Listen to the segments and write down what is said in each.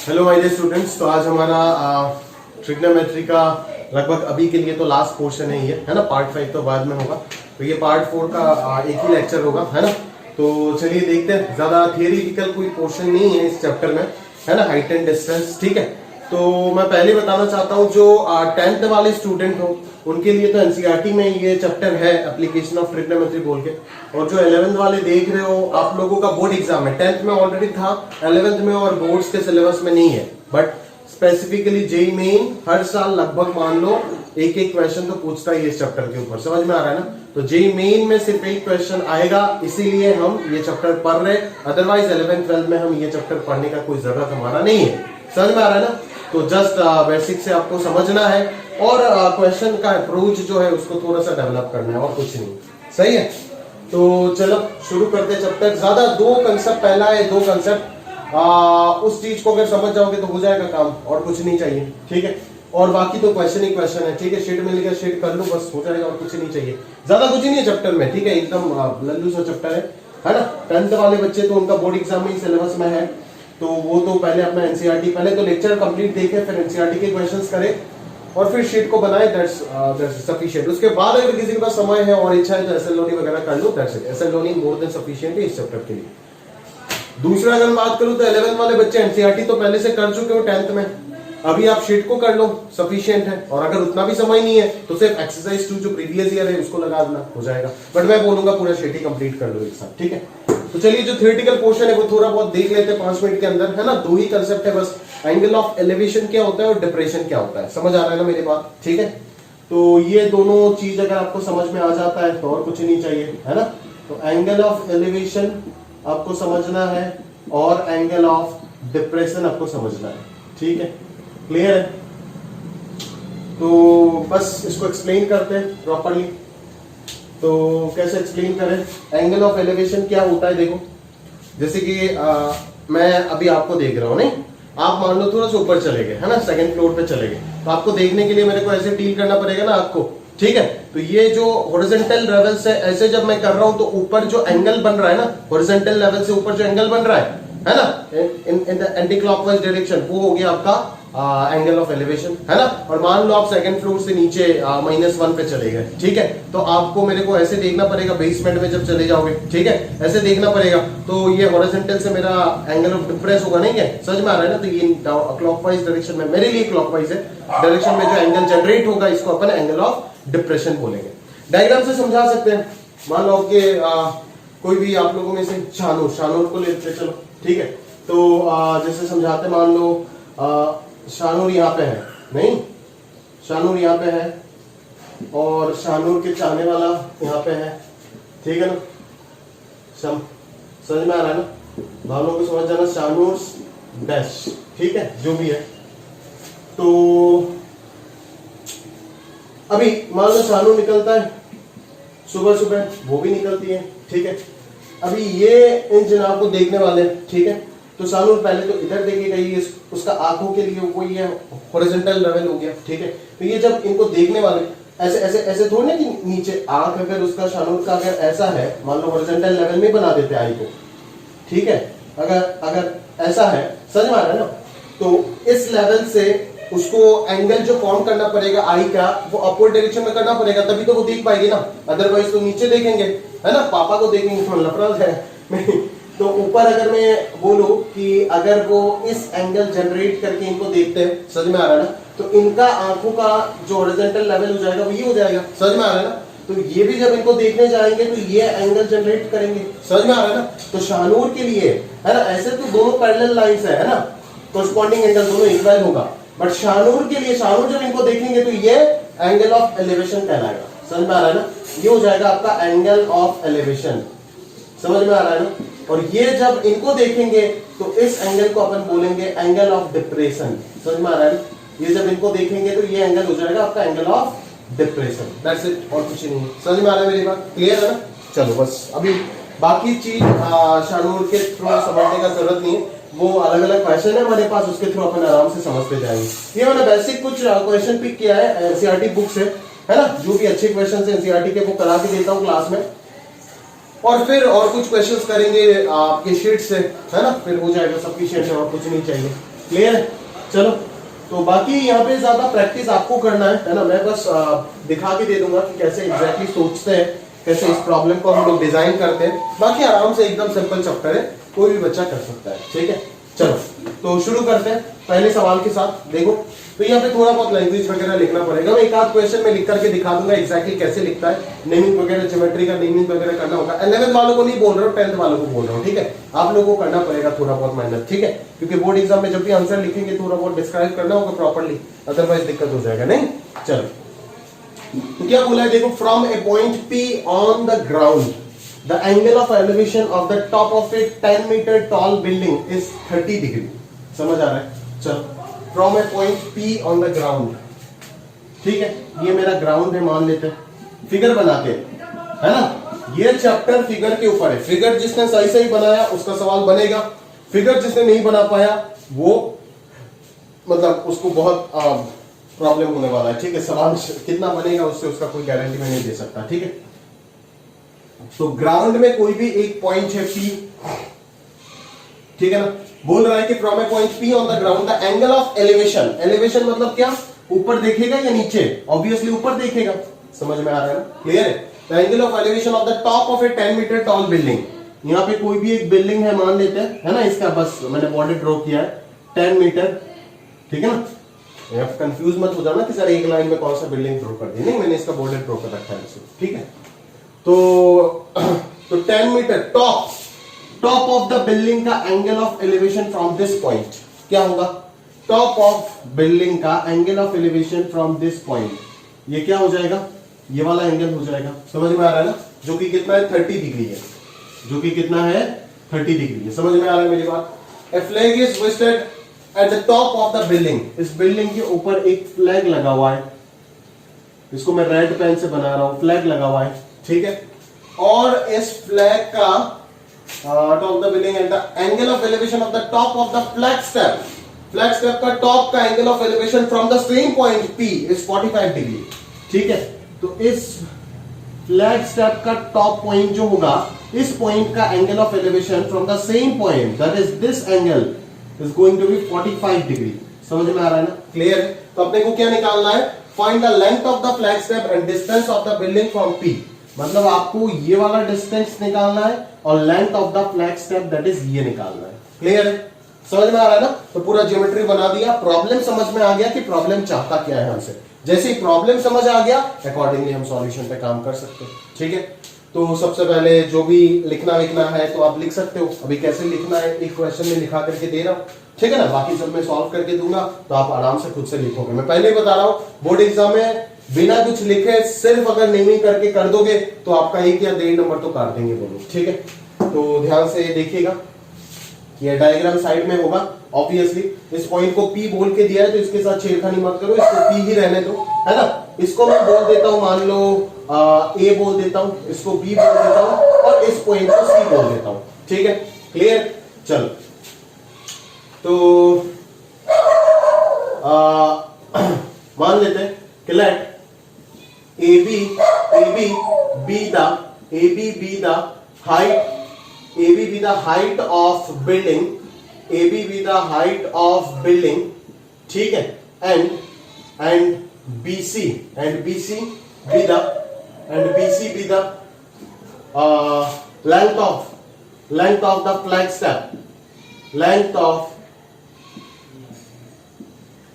Hello my dear students. तो आज हमारा ट्रिग्नोमेट्री का लगभग अभी के लिए तो लास्ट पोर्शन है ये, है ना। पार्ट 5 तो बाद में होगा, तो ये पार्ट 4 का एक ही लेक्चर होगा, है ना। तो चलिए देखते हैं। ज्यादा थियरिटिकल कोई पोर्शन नहीं है इस चैप्टर में, है ना। हाइट एंड डिस्टेंस, ठीक है। तो मैं पहले बताना चाहता हूँ जो 10th वाले स्टूडेंट हो उनके लिए तो एनसीईआरटी में ये चैप्टर है, एप्लीकेशन ऑफ ट्रिग्नोमेट्री बोल के। और जो 11th वाले देख रहे हो, आप लोगों का बोर्ड एग्जाम है। 10th में ऑलरेडी था, 11th में और बोर्ड्स के सिलेबस में नहीं है, बट स्पेसिफिकली जेई मेन हर साल लगभग मान लो एक एक क्वेश्चन तो पूछता ही है इस चैप्टर के ऊपर। समझ में आ रहा है ना। तो जेई मेन में सिर्फ एक क्वेश्चन आएगा, इसीलिए हम ये चैप्टर पढ़ रहे। अदरवाइज 11th 12th में हम ये चैप्टर पढ़ने का कोई जरूरत हमारा नहीं है। समझ में आ रहा है ना। तो जस्ट बेसिक से आपको समझना है और क्वेश्चन का अप्रोच जो है उसको थोड़ा सा डेवलप करना है, और कुछ नहीं। सही है। तो चलो शुरू करते हैं चैप्टर। ज्यादा दो कंसेप्ट, पहला है दो कंसेप्ट, उस चीज को अगर समझ जाओगे तो हो जाएगा काम, और कुछ नहीं चाहिए, ठीक है। और बाकी तो क्वेश्चन ही क्वेश्चन है, ठीक है। शीट मिल गया, शीट कर लो, बस हो जाएगा, और कुछ नहीं चाहिए। ज्यादा कुछ नहीं है चैप्टर में, ठीक है। एकदम लल्लू सा चैप्टर है ना। 10th वाले बच्चे तो उनका बोर्ड एग्जाम में सिलेबस में है, तो वो तो पहले अपना एनसीईआरटी, पहले तो लेक्चर कंप्लीट देखे, फिर एनसीईआरटी के क्वेश्चंस करे और फिर शीट को बनाए। That's sufficient. उसके बाद अगर किसी के पास समय है और इच्छा है तो एसएलओनी वगैरह कर लो, that's it. S L Loney more than sufficient है इस चैप्टर के लिए। दूसरा अगर बात करूं तो 11th वाले बच्चे एनसीईआरटी तो पहले से कर चुके हो 10th में, अभी आप शीट को कर लो, सफिशिएंट है। और अगर उतना भी समय नहीं है तो सिर्फ एक्सरसाइज 2 जो प्रीवियस ईयर है उसको लगा देना, हो जाएगा। बट मैं बोलूंगा पूरा शीट ही कंप्लीट कर लो एक साथ, ठीक है। तो चलिए जो थ्योरेटिकल पोर्शन है वो थोड़ा बहुत देख लेते हैं 5 मिनट के अंदर, है ना। दो ही कंसेप्ट है बस, एंगल ऑफ एलिवेशन क्या होता है और डिप्रेशन क्या होता है। समझ आ रहा है ना मेरी बात, ठीक है। तो ये दोनों चीज अगर आपको समझ में आ जाता है तो और कुछ नहीं चाहिए, है ना। तो एंगल ऑफ एलिवेशन आपको समझना है और एंगल ऑफ डिप्रेशन आपको समझना है, ठीक है। क्लियर है। तो बस इसको एक्सप्लेन करते हैं प्रॉपर्ली। तो कैसे एक्सप्लेन करें, एंगल ऑफ एलिवेशन क्या होता है। देखो जैसे कि मैं अभी आपको देख रहा हूं, नहीं, आप मान लो थोड़ा सा ऊपर चले गए, है ना, 2nd फ्लोर पे चले गए, तो आपको देखने के लिए मेरे को ऐसे डील करना पड़ेगा ना आपको, ठीक है। तो ये जो हॉरिजॉन्टल लेवल से ऐसे जब मैं कर रहा हूं तो ऊपर जो एंगल बन रहा है ना, हॉरिजॉन्टल लेवल से ऊपर जो एंगल बन रहा है ना, in the anti clockwise direction, वो हो गया आपका एंगल ऑफ एलिवेशन, है ना। और मान लो आप 2nd फ्लोर से नीचे -1 पे चले गए, ठीक है। तो आपको मेरे को ऐसे देखना पड़ेगा बेसमेंट में जब चले जाओगे, ठीक है, ऐसे देखना पड़ेगा। तो ये हॉरिजॉन्टल से मेरा एंगल ऑफ डिफरेंस होगा, नहीं है, समझ में आ रहा है ना। तो ये क्लॉकवाइज डायरेक्शन में, मेरे लिए क्लॉकवाइज है डायरेक्शन में जो एंगल जनरेट होगा इसको अपन एंगल ऑफ डिप्रेशन बोलेंगे। डायग्राम से समझा सकते हैं। मान लो कि कोई भी आप लोगों में से शानूर को लेते चलो, ठीक है। तो जैसे समझाते, मान लो शानूर यहाँ पे है, नहीं, शानूर यहाँ पे है और शानूर के चाहने वाला यहाँ पे है, ठीक है ना। समझ में आ रहा है ना। भावनों को समझ जाना, शानूर डैश, ठीक है, जो भी है। तो अभी मान लो शानूर निकलता है सुबह सुबह, वो भी निकलती है, ठीक है। अभी ये इन जनाब को देखने वाले, ठीक है। तो शानूर पहले तो इधर देखेगा, ये उसका आंखों के लिए वो ये हॉरिजॉन्टल लेवल हो गया, ठीक है। तो ये जब इनको देखने वाले ऐसे ऐसे ऐसे थोड़ी ना कि नीचे आंख अगर उसका शानूर का अगर ऐसा है, मान लो हॉरिजॉन्टल लेवल में बना देते आई को, ठीक है। अगर ऐसा है, समझ में आ रहा है ना। तो इस लेवल से उसको एंगल जो फॉर्म करना पड़ेगा आई का, वो अपवर्ड डायरेक्शन में करना पड़ेगा, तभी तो वो देख पाएगी ना। अदरवाइज तो नीचे देखेंगे, है ना, पापा को देखेंगे तो लफड़ा है। तो ऊपर अगर मैं बोलूं कि अगर वो इस एंगल जनरेट करके इनको देखते हैं, समझ में आ रहा है ना, तो इनका आंखों का जो हॉरिजॉन्टल लेवल हो जाएगा वो ये हो जाएगा, समझ में आ रहा है ना। तो ये भी जब इनको देखने जाएंगे तो ये एंगल जनरेट करेंगे, समझ में आ रहा है ना। तो शानूर के लिए, है ना, ऐसे तो दोनों पैरेलल लाइंस है ना, कोरस्पॉन्डिंग एंगल दोनों इक्वल होगा। बट शानूर के लिए, शानूर जब इनको देखेंगे तो ये एंगल ऑफ एलिवेशन कहलाएगा, समझ में आ रहा है ना। ये हो जाएगा आपका एंगल ऑफ एलिवेशन, समझ में आ रहा है ना। और ये जब इनको देखेंगे तो इस एंगल को अपन बोलेंगे एंगल ऑफ डिप्रेशन, समझ में आ रहा है। ये जब इनको देखेंगे तो ये एंगल हो जाएगा आपका angle of depression, that's it, और कुछ नहीं। समझ में आ रहा है मेरी बात, क्लियर है ना। चलो बस अभी बाकी चीज शानूर के थ्रू समझने का जरूरत नहीं है, वो अलग अलग क्वेश्चन है हमारे पास, उसके थ्रू अपन आराम से समझते जाएंगे। ये मैंने बेसिक कुछ क्वेश्चन पिक किया है एनसीईआरटी बुक से, है ना। जो भी अच्छे क्वेश्चन है एनसीईआरटी के वो करा के देता हूँ क्लास में, और फिर और कुछ क्वेश्चंस करेंगे आपके शीट से, है ना, फिर हो जाएगा सफिशिएंट है, और कुछ नहीं चाहिए। क्लियर है? चलो, तो बाकी यहाँ पे ज्यादा प्रैक्टिस आपको करना है ना। मैं बस दिखा के दे दूंगा कि कैसे एग्जैक्टली सोचते हैं, कैसे इस प्रॉब्लम को हम लोग डिजाइन करते हैं। बाकी आराम से एकदम सिंपल चैप्टर है, कोई भी बच्चा कर सकता है। ठीक है, चलो तो शुरू करते हैं पहले सवाल के साथ। देखो, तो यहाँ पे थोड़ा बहुत लैंग्वेज वगैरह लिखना पड़ेगा। मैं एक आध क्वेश्चन में लिख करके दिखा दूंगा एग्जैक्टली कैसे लिखता है। नेमिंग वगैरह, ज्योमेट्री का नेमिंग वगैरह करना होगा। 11th वालों को नहीं बोल रहा हूँ, 10th वालों को बोल रहा हूँ। ठीक है, आप लोगों को करना पड़ेगा थोड़ा बहुत मेहनत। ठीक है, क्योंकि बोर्ड एग्जाम में जब भी आंसर लिखेंगे थोड़ा बहुत डिस्क्राइब करना होगा प्रॉपरली, अदरवाइज दिक्कत हो जाएगा। नहीं, चलो तो क्या बोला है देखो, from a point P on the ground the angle of elevation of the top of a 10 metre tall building is 30 degree. समझ आ रहा है? चलो, from a point P on the ground, ठीक है, ये मेरा ग्राउंड है मान लेते हैं। फिगर बनाते हैं, है ना। ये चैप्टर फिगर के ऊपर है। फिगर जिसने सही सही बनाया उसका सवाल बनेगा, फिगर जिसने नहीं बना पाया वो मतलब उसको बहुत प्रॉब्लम होने वाला है। ठीक है, सवाल कितना बनेगा उससे उसका कोई गारंटी मैं नहीं दे सकता। ठीक है, तो ग्राउंड में कोई भी एक पॉइंट है P, ठीक है ना। बोल रहा है कि from a point P on the ground the angle of elevation, elevation मतलब क्या, ऊपर देखेगा या नीचे? ऑब्वियसली ऊपर देखेगा। समझ में आ रहा है ना? क्लियर है? The angle of elevation of the top of a 10 metre tall building. यहाँ पे कोई भी एक बिल्डिंग है मान लेते हैं, है ना। इसका बस मैंने बॉर्डर ड्रॉ किया है 10 मीटर, ठीक है ना। कंफ्यूज मत हो जाना कि सर एक लाइन में कौन सा बिल्डिंग ड्रॉ कर दी, नहीं, मैंने इसका बॉर्डर ड्रॉ कर रखा है। ठीक है, तो 10 metre top of the building का angle of elevation from this point क्या होगा? टॉप ऑफ बिल्डिंग का angle of elevation from this point, ये क्या हो जाएगा? ये वाला एंगल हो जाएगा। समझ में आ रहा है ना? जो कि कितना है? 30 डिग्री है। जो कि कितना है? 30 डिग्री है। समझ में आ रहा है मेरी बात? A flag is hoisted at the top of the building. इस बिल्डिंग के ऊपर एक फ्लैग लगा हुआ है, इसको मैं रेड पेन से बना रहा हूं, फ्लैग लगा हुआ है, ठीक है। और इस फ्लैग का top the building and the angle of elevation of the top of the flag step, flag step का टॉप का angle of elevation from the same point P is 45 degree. ठीक है, तो इस फ्लैग स्टेप का top point जो होगा, इस पॉइंट का angle of elevation from the same point, that is this angle, is going to be 45 degree. समझ में आ रहा है ना? क्लियर है? तो अपने को क्या निकालना है? Find the length of the flag step and distance of the building from P। मतलब आपको ये वाला डिस्टेंस निकालना है और length of the flag step that is ये निकालना है। क्लियर है? समझ में आ रहा है ना? तो पूरा ज्योमेट्री बना दिया, प्रॉब्लम समझ में आ गया कि प्रॉब्लम चाहता क्या है हमसे। जैसे ही प्रॉब्लम समझ आ गया, अकॉर्डिंगली हम सॉल्यूशन पे काम कर सकते हैं। ठीक है, तो सबसे पहले जो भी लिखना है तो आप लिख सकते हो। अभी कैसे लिखना है एक क्वेश्चन में लिखा करके दे रहा हूं, ठीक है ना। बाकी सब मैं सॉल्व करके दूंगा तो आप आराम से खुद से लिखोगे। मैं पहले ही बता रहा हूं, बोर्ड एग्जाम में बिना कुछ लिखे सिर्फ अगर नेमिंग करके कर दोगे तो आपका 1 या 1.5 नंबर तो काट देंगे वो लोग। ठीक है, तो ध्यान से देखिएगा, ये डायग्राम साइड में होगा। ऑब्वियसली इस पॉइंट को P बोल के दिया है तो इसके साथ छेड़खानी मत करो, इसको P ही रहने दो, है ना। इसको मैं बोल देता हूं, मान लो A बोल देता हूं, इसको B बोल देता हूं और इस पॉइंट को C बोल देता हूं। ठीक है, क्लियर? चलो, तो मान लेते हैं कि late AB be the height of building, AB be the height of building, ठीक है, and BC be the length of the flag step, length of,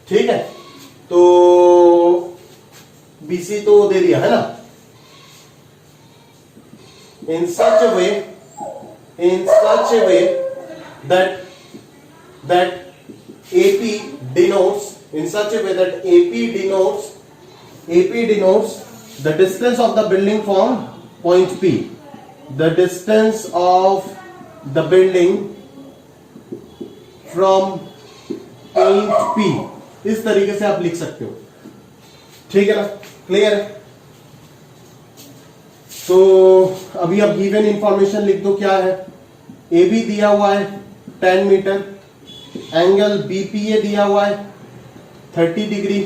ठीक है। तो BC तो दे दिया है ना। in such a way that AP denotes the distance of the building from point P, the distance of the building from point P। इस तरीके से आप लिख सकते हो, ठीक है ना। क्लियर है? तो अभी आप गिवन इंफॉर्मेशन लिख दो। क्या है? AB दिया हुआ है 10 मीटर, एंगल BPA दिया हुआ है 30 डिग्री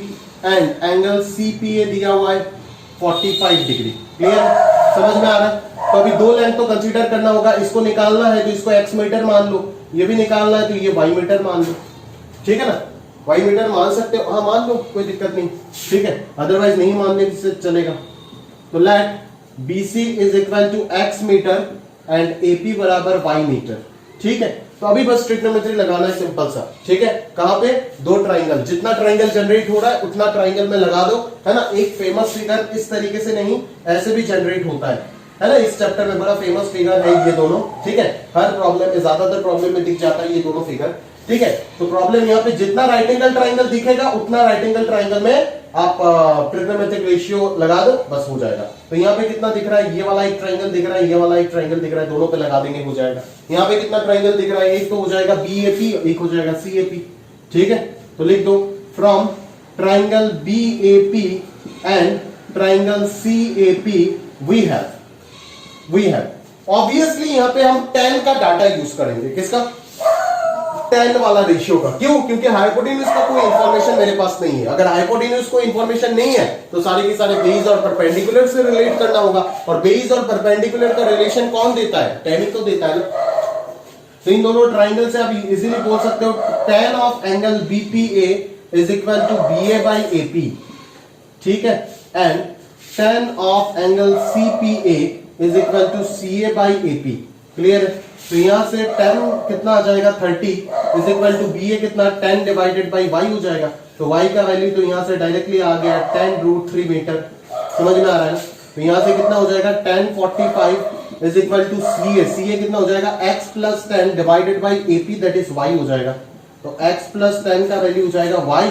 एंड एंगल CPA दिया हुआ है 45 डिग्री। क्लियर? समझ में आ रहा है? तो अभी दो लेंथ तो कंसीडर करना होगा। इसको निकालना है तो इसको x मीटर मान लो, ये भी निकालना है तो ये y मीटर मान लो। ठीक है ना, वाई मीटर मान सकते हो, हाँ मान लो कोई दिक्कत नहीं, ठीक है, अदरवाइज नहीं मानने से चलेगा। तो let BC is equal to x metre and AP बराबर y मीटर, ठीक है। तो अभी बस ट्रिग्नोमेट्री लगाना है सिंपल सा, ठीक है। कहां पे, दो ट्राइंगल, जितना ट्राइंगल जनरेट हो रहा है उतना ट्राइंगल में लगा दो, है ना। एक फेमस फिगर इस तरीके से नहीं, ऐसे भी जनरेट होता है ना। इस चैप्टर में बड़ा फेमस फिगर है ये दोनों, ठीक है। हर प्रॉब्लम में, ज्यादातर प्रॉब्लम में दिख जाता है ये दोनों फिगर, ठीक है। तो प्रॉब्लम यहाँ पे जितना राइट एंगल ट्राइंगल दिखेगा उतना राइट एंगल ट्राइंगल में आप ट्रिग्नोमेट्रिक रेशियो लगा दो, बस हो जाएगा। तो यहाँ पे कितना दिख रहा है, ये वाला एक ट्राइंगल दिख रहा है, ये वाला एक ट्राइंगल दिख रहा है, दोनों पे लगा देंगे, हो जाएगा। यहाँ पे कितना ट्राइंगल दिख रहा है, एक तो हो जाएगा BAP, एक हो जाएगा CAP, ठीक है। तो लिख दो from triangle BAP and triangle CAP we have obviously यहाँ पे हम tan का डाटा यूज करेंगे, किसका, tan वाला रेशियो का। क्यों, क्योंकि हाइपोटेन्यूज का कोई इंफॉर्मेशन मेरे पास नहीं है। अगर हाइपोटेन्यूज को इंफॉर्मेशन नहीं है तो सारे के सारे बेस और परपेंडिकुलर से रिलेट करना होगा, और बेस और परपेंडिकुलर का रिलेशन कौन देता है, tan तो देता है ना। तो इन दोनों ट्राइंगल से आप इजीली बोल सकते हो tan of angle BPA is equal to BA by AP, ठीक है, and tan of angle CPA is equal to CA by AP, clear है। तो यहां से tan कितना आ जाएगा 30 इज इक्वल टू BA कितना 10 डिवाइडेड बाई y हो जाएगा। तो y का वैल्यू तो यहां से डायरेक्टली आ गया 10√3 मीटर, समझ में आ रहा है ना। तो यहां से कितना हो जाएगा 1045 इज इक्वल टू CA कितना हो जाएगा x plus 10 divided by AP that is y हो जाएगा। तो x प्लस 10 का वैल्यू हो जाएगा y,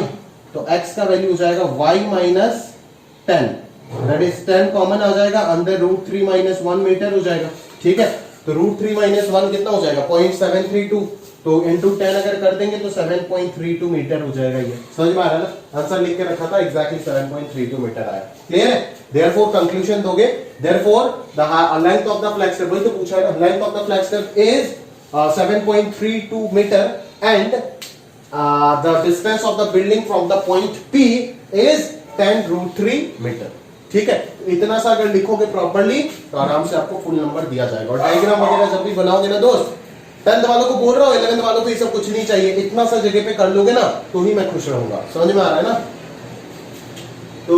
तो x का वैल्यू हो जाएगा y minus 10 that is 10 common आ जाएगा, अंदर √3 माइनस 1 मीटर हो जाएगा, ठीक है। तो √3 माइनस 1 कितना हो जाएगा 0.732, तो इंटू 10 अगर कर देंगे तो 7.32 मीटर हो जाएगा। ये समझ में आ रहा है ना, आंसर लिख के रखा था, एग्जैक्टली 7.32 मीटर आया, क्लियर है। देयरफॉर कंक्लूजन दोगे, therefore the length of the flag step, वही तो पूछा है ना, length of the flag step is 7.32 metre and the distance of the building from the point P is 10√3 metre, ठीक है। इतना सा अगर लिखोगे प्रॉपर्ली तो आराम से आपको फुल नंबर दिया जाएगा। और डायग्राम वगैरह जब भी बनाओगे ना दोस्त, 10th वालों को बोल रहा हूँ, 11th वालों को ये सब कुछ नहीं चाहिए, इतना सा जगह पे कर लोगे ना तो ही मैं खुश रहूंगा, समझ में आ रहा है ना। तो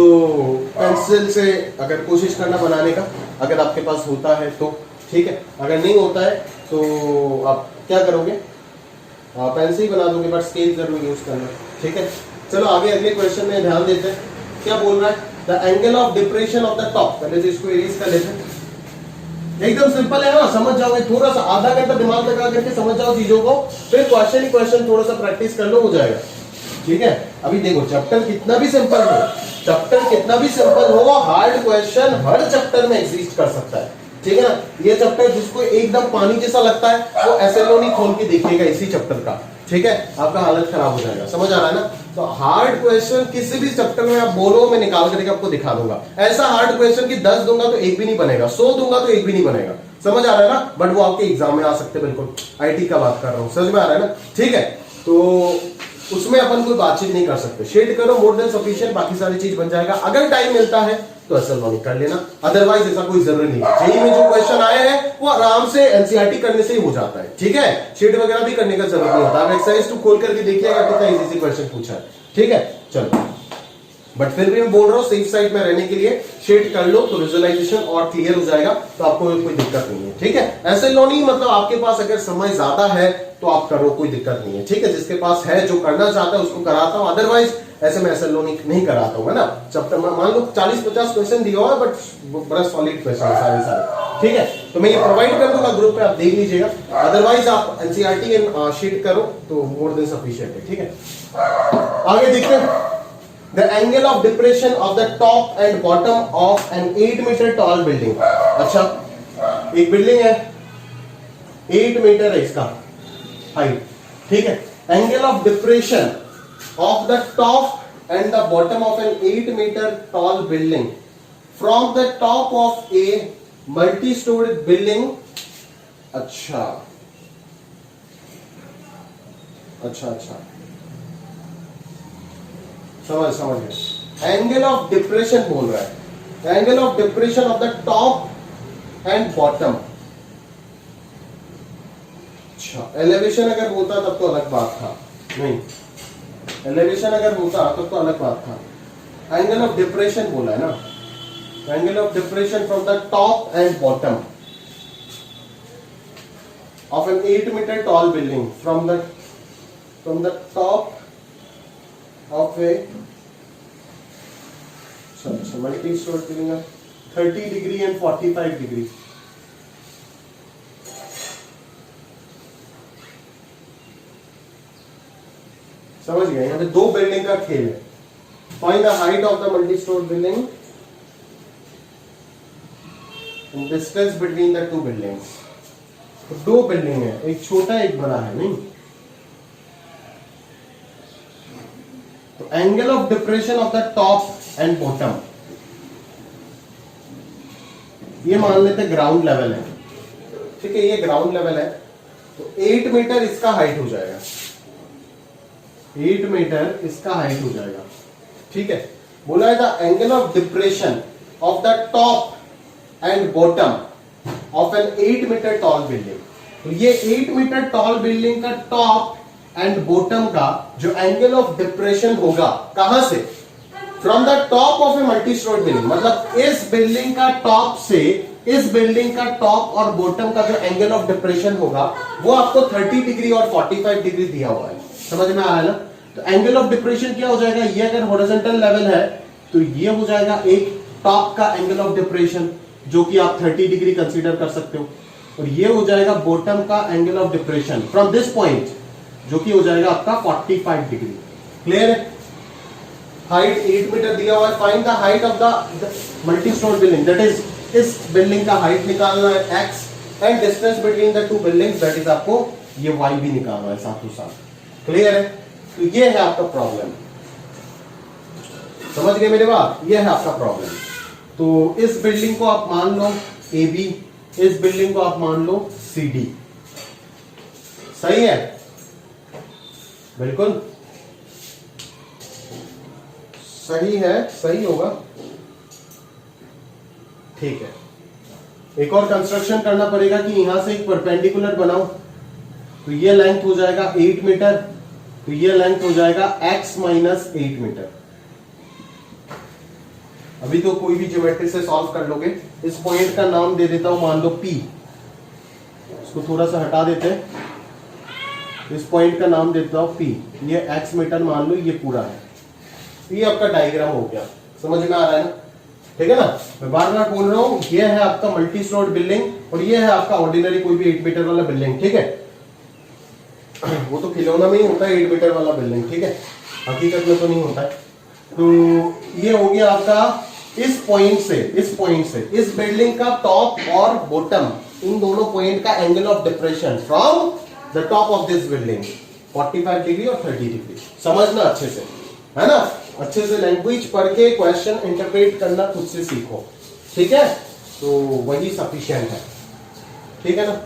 पेंसिल से अगर कोशिश करना बनाने का, अगर आपके पास होता है तो ठीक है, अगर नहीं होता है तो आप क्या करोगे, पेंसिल बना दोगे, बट स्केल जरूर यूज करना, ठीक है। चलो आगे अगले क्वेश्चन में ध्यान देते हैं, क्या बोल रहा है, the angle of depression of the top, पहले तो इसको इरेज कर लेते हैं। एकदम सिंपल है ना, समझ जाओगे, थोड़ा सा आधा घंटा दिमाग लगा करके समझ जाओ चीजों को, फिर क्वेश्चन ही क्वेश्चन थोड़ा सा प्रैक्टिस कर लो, हो जाएगा, ठीक है। अभी देखो चैप्टर कितना भी सिंपल हो, चैप्टर कितना भी सिंपल हो, हार्ड क्वेश्चन हर चैप्टर में एग्जिस्ट कर सकता है, ठीक है ना। ये चैप्टर जिसको एकदम पानी जैसा लगता है वो एसएलओनी खोल के देखिएगा इसी चैप्टर का, ठीक है, आपका हालत खराब हो जाएगा, समझ आ रहा है ना। तो हार्ड क्वेश्चन किसी भी चैप्टर में आप बोलो, मैं निकाल करके आपको दिखा दूंगा। ऐसा हार्ड क्वेश्चन कि 10 दूंगा तो एक भी नहीं बनेगा, 100 दूंगा तो एक भी नहीं बनेगा, समझ आ रहा है ना। बट वो आपके एग्जाम में आ सकते हैं, बिल्कुल आईटी का बात कर रहा हूं, समझ में आ रहा है ना, ठीक है। तो उसमें अपन कोई बातचीत नहीं कर सकते, शेड करो मोर देन सफिशिएंट, बाकी सारी चीज बन जाएगा। अगर टाइम मिलता है तो एसएलओनी कर लेना, अदरवाइज ऐसा कोई जरूरी नहीं है। जेईई में जो क्वेश्चन आए हैं वो आराम से एनसीईआरटी करने से ही हो जाता है, ठीक है, शेड वगैरह भी करने का जरूरत नहीं होता। आप एक्सरसाइज 2 खोल करके देखिएगा कितना इजी क्वेश्चन पूछा है, ठीक है। चलो, बट फिर भी मैं बोल रहा हूं सेफ साइड में रहने के लिए शेड कर लो तो विजुअलाइजेशन और क्लियर हो जाएगा, तो आपको कोई दिक्कत नहीं है, ठीक है। एसएलओनी मतलब आपके पास अगर समय ज्यादा है तो आप करो, कोई दिक्कत नहीं है, ठीक है। जिसके पास है, जो करना चाहता है उसको कराता हूं, अदरवाइज ऐसे मैं एसएलओनी नहीं कराता हूं, है ना। जब तक मान लो 40-50 क्वेश्चन दिया हुआ है, बट बड़ा सॉलिड क्वेश्चन है सारे, ठीक है। तो मैं ये प्रोवाइड कर दूंगा ग्रुप पे, आप देख लीजिएगा, अदरवाइज आप एनसीईआरटी एंड शीट करो तो मोर देन सफिशिएंट है, ठीक है। आगे देखते हैं, the angle of depression of the top and bottom of an 8 metre tall building. अच्छा, एक बिल्डिंग है, 8 मीटर है इसका हाइट, ठीक है। Angle of depression of the top and the bottom of an 8 meter tall building from the top of a multi-story building। अच्छा अच्छा अच्छा, समझ गया। एंगल ऑफ डिप्रेशन बोल रहा है, angle of depression of the top and bottom. अच्छा, elevation अगर बोलता तब तो अलग बात था, नहीं एलिवेशन अगर होता तो अलग बात था। एंगल ऑफ डिप्रेशन बोला है ना, angle of depression from the top and bottom of an 8-meter tall building from the top of a multi-story building of 30 degree and 45 degree. समझ गए? यहाँ पे दो बिल्डिंग का खेल है। Find the height of the multi-story building and distance between the two buildings. तो दो बिल्डिंग है, एक छोटा एक बड़ा है, नहीं? तो angle of depression of the top and bottom, ये मान लेते ग्राउंड लेवल है, ठीक है? ये ग्राउंड लेवल है, तो 8 मीटर इसका हाइट हो जाएगा, 8 मीटर इसका हाइट हो जाएगा, ठीक है? बोला है the angle of depression of the top and bottom of an 8 metre tall building. तो ये 8 मीटर टॉल बिल्डिंग का टॉप एंड बॉटम का जो एंगल ऑफ डिप्रेशन होगा, कहां से? From the top of a multi storey building, मतलब इस बिल्डिंग का टॉप से इस बिल्डिंग का टॉप और बॉटम का जो एंगल ऑफ डिप्रेशन होगा वो आपको 30 डिग्री और 45 डिग्री दिया हुआ है। समझ में आ रहा है ना? तो एंगल ऑफ डिप्रेशन क्या हो जाएगा? ये अगर हॉरिजॉन्टल लेवल है तो ये हो जाएगा एक टॉप का एंगल ऑफ डिप्रेशन जो कि आप 30 डिग्री कंसीडर कर सकते हो, और ये हो जाएगा बॉटम का angle of depression from this point जो कि हो जाएगा आपका 45 डिग्री। क्लियर है? हाइट 8 मीटर दिया हुआ है। Find the height of the multi storey building, that is इस बिल्डिंग का हाइट निकालना है x and distance between the two buildings, that is आपको ये y भी निकालना है साथों साथ। क्लियर है? तो ये है आपका प्रॉब्लम। समझ गए मेरे बात? ये है आपका प्रॉब्लम। तो इस बिल्डिंग को आप मान लो AB, इस बिल्डिंग को आप मान लो CD। सही है? बिल्कुल सही है, सही होगा, ठीक है। एक और कंस्ट्रक्शन करना पड़ेगा कि यहां से एक परपेंडिकुलर बनाओ, तो ये लेंथ हो जाएगा 8 मीटर, तो ये लेंथ हो जाएगा x माइनस 8 मीटर। अभी तो कोई भी ज्योमेट्री से सॉल्व कर लोगे। इस पॉइंट का नाम दे देता हूं, मान लो P, इसको थोड़ा सा हटा देते हैं। इस पॉइंट का नाम देता हूं P, ये x मीटर मान लो, ये पूरा है। ये आपका डायग्राम हो गया। समझ में आ रहा है ना? ठीक है ना? मैं बार बार बोल रहा हूं, ये है आपका मल्टी स्टोर्ड बिल्डिंग और ये है आपका ऑर्डिनरी कोई भी 8 मीटर वाला बिल्डिंग, ठीक है? वो तो खिलौना में ही होता है 8 मीटर वाला बिल्डिंग, ठीक है? हकीकत में तो नहीं होता है। तो ये हो गया आपका इस पॉइंट से इस बिल्डिंग का टॉप और बॉटम, इन दोनों पॉइंट का angle of depression from the top of this building 45 degree और 30 डिग्री। समझना अच्छे से, है ना? अच्छे से लैंग्वेज पढ़ के क्वेश्चन इंटरप्रेट करना खुद से सीखो, ठीक है? तो वही सफिशिएंट है, ठीक है ना?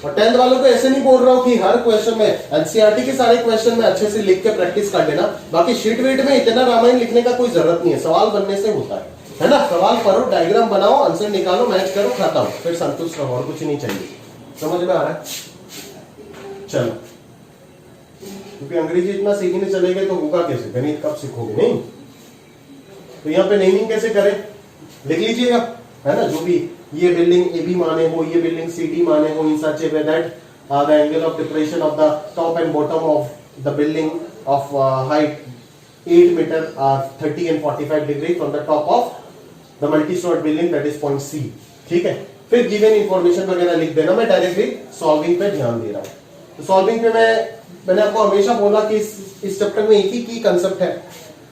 और 10th वालों को ऐसे नहीं बोल रहा हूं कि हर क्वेश्चन में एनसीईआरटी के सारे क्वेश्चन में अच्छे से लिख के प्रैक्टिस कर लेना। बाकी शीट वेट में इतना रामायण लिखने का कोई जरूरत नहीं है, सवाल बनने से होता है ना? सवाल पढ़ो, डायग्राम बनाओ, आंसर निकालो, मैच करो, खत्म, फिर संतुष्ट रहो, और कुछ नहीं चाहिए। समझ में आ रहा है? चलो, क्योंकि अंग्रेजी इतना सीखने चले गए तो होगा कैसे? गणित कब सीखोगे? नहीं। तो यहाँ पे नेमिंग कैसे करें? लिख लीजिएगा, है ना? जो भी ये बिल्डिंग AB माने हो, ये बिल्डिंग CD माने हो, in such a way that the angle of depression of the top and bottom of the building of height 8 metre 30 and 45 degree from the top of the multi storeyed building, that is point C, ठीक है? फिर given information वगैरह लिख देना। मैं directly solving पे ध्यान दे रहा हूं। तो सॉल्विंग पे मैंने आपको हमेशा बोला कि इस चैप्टर में एक ही की कंसेप्ट है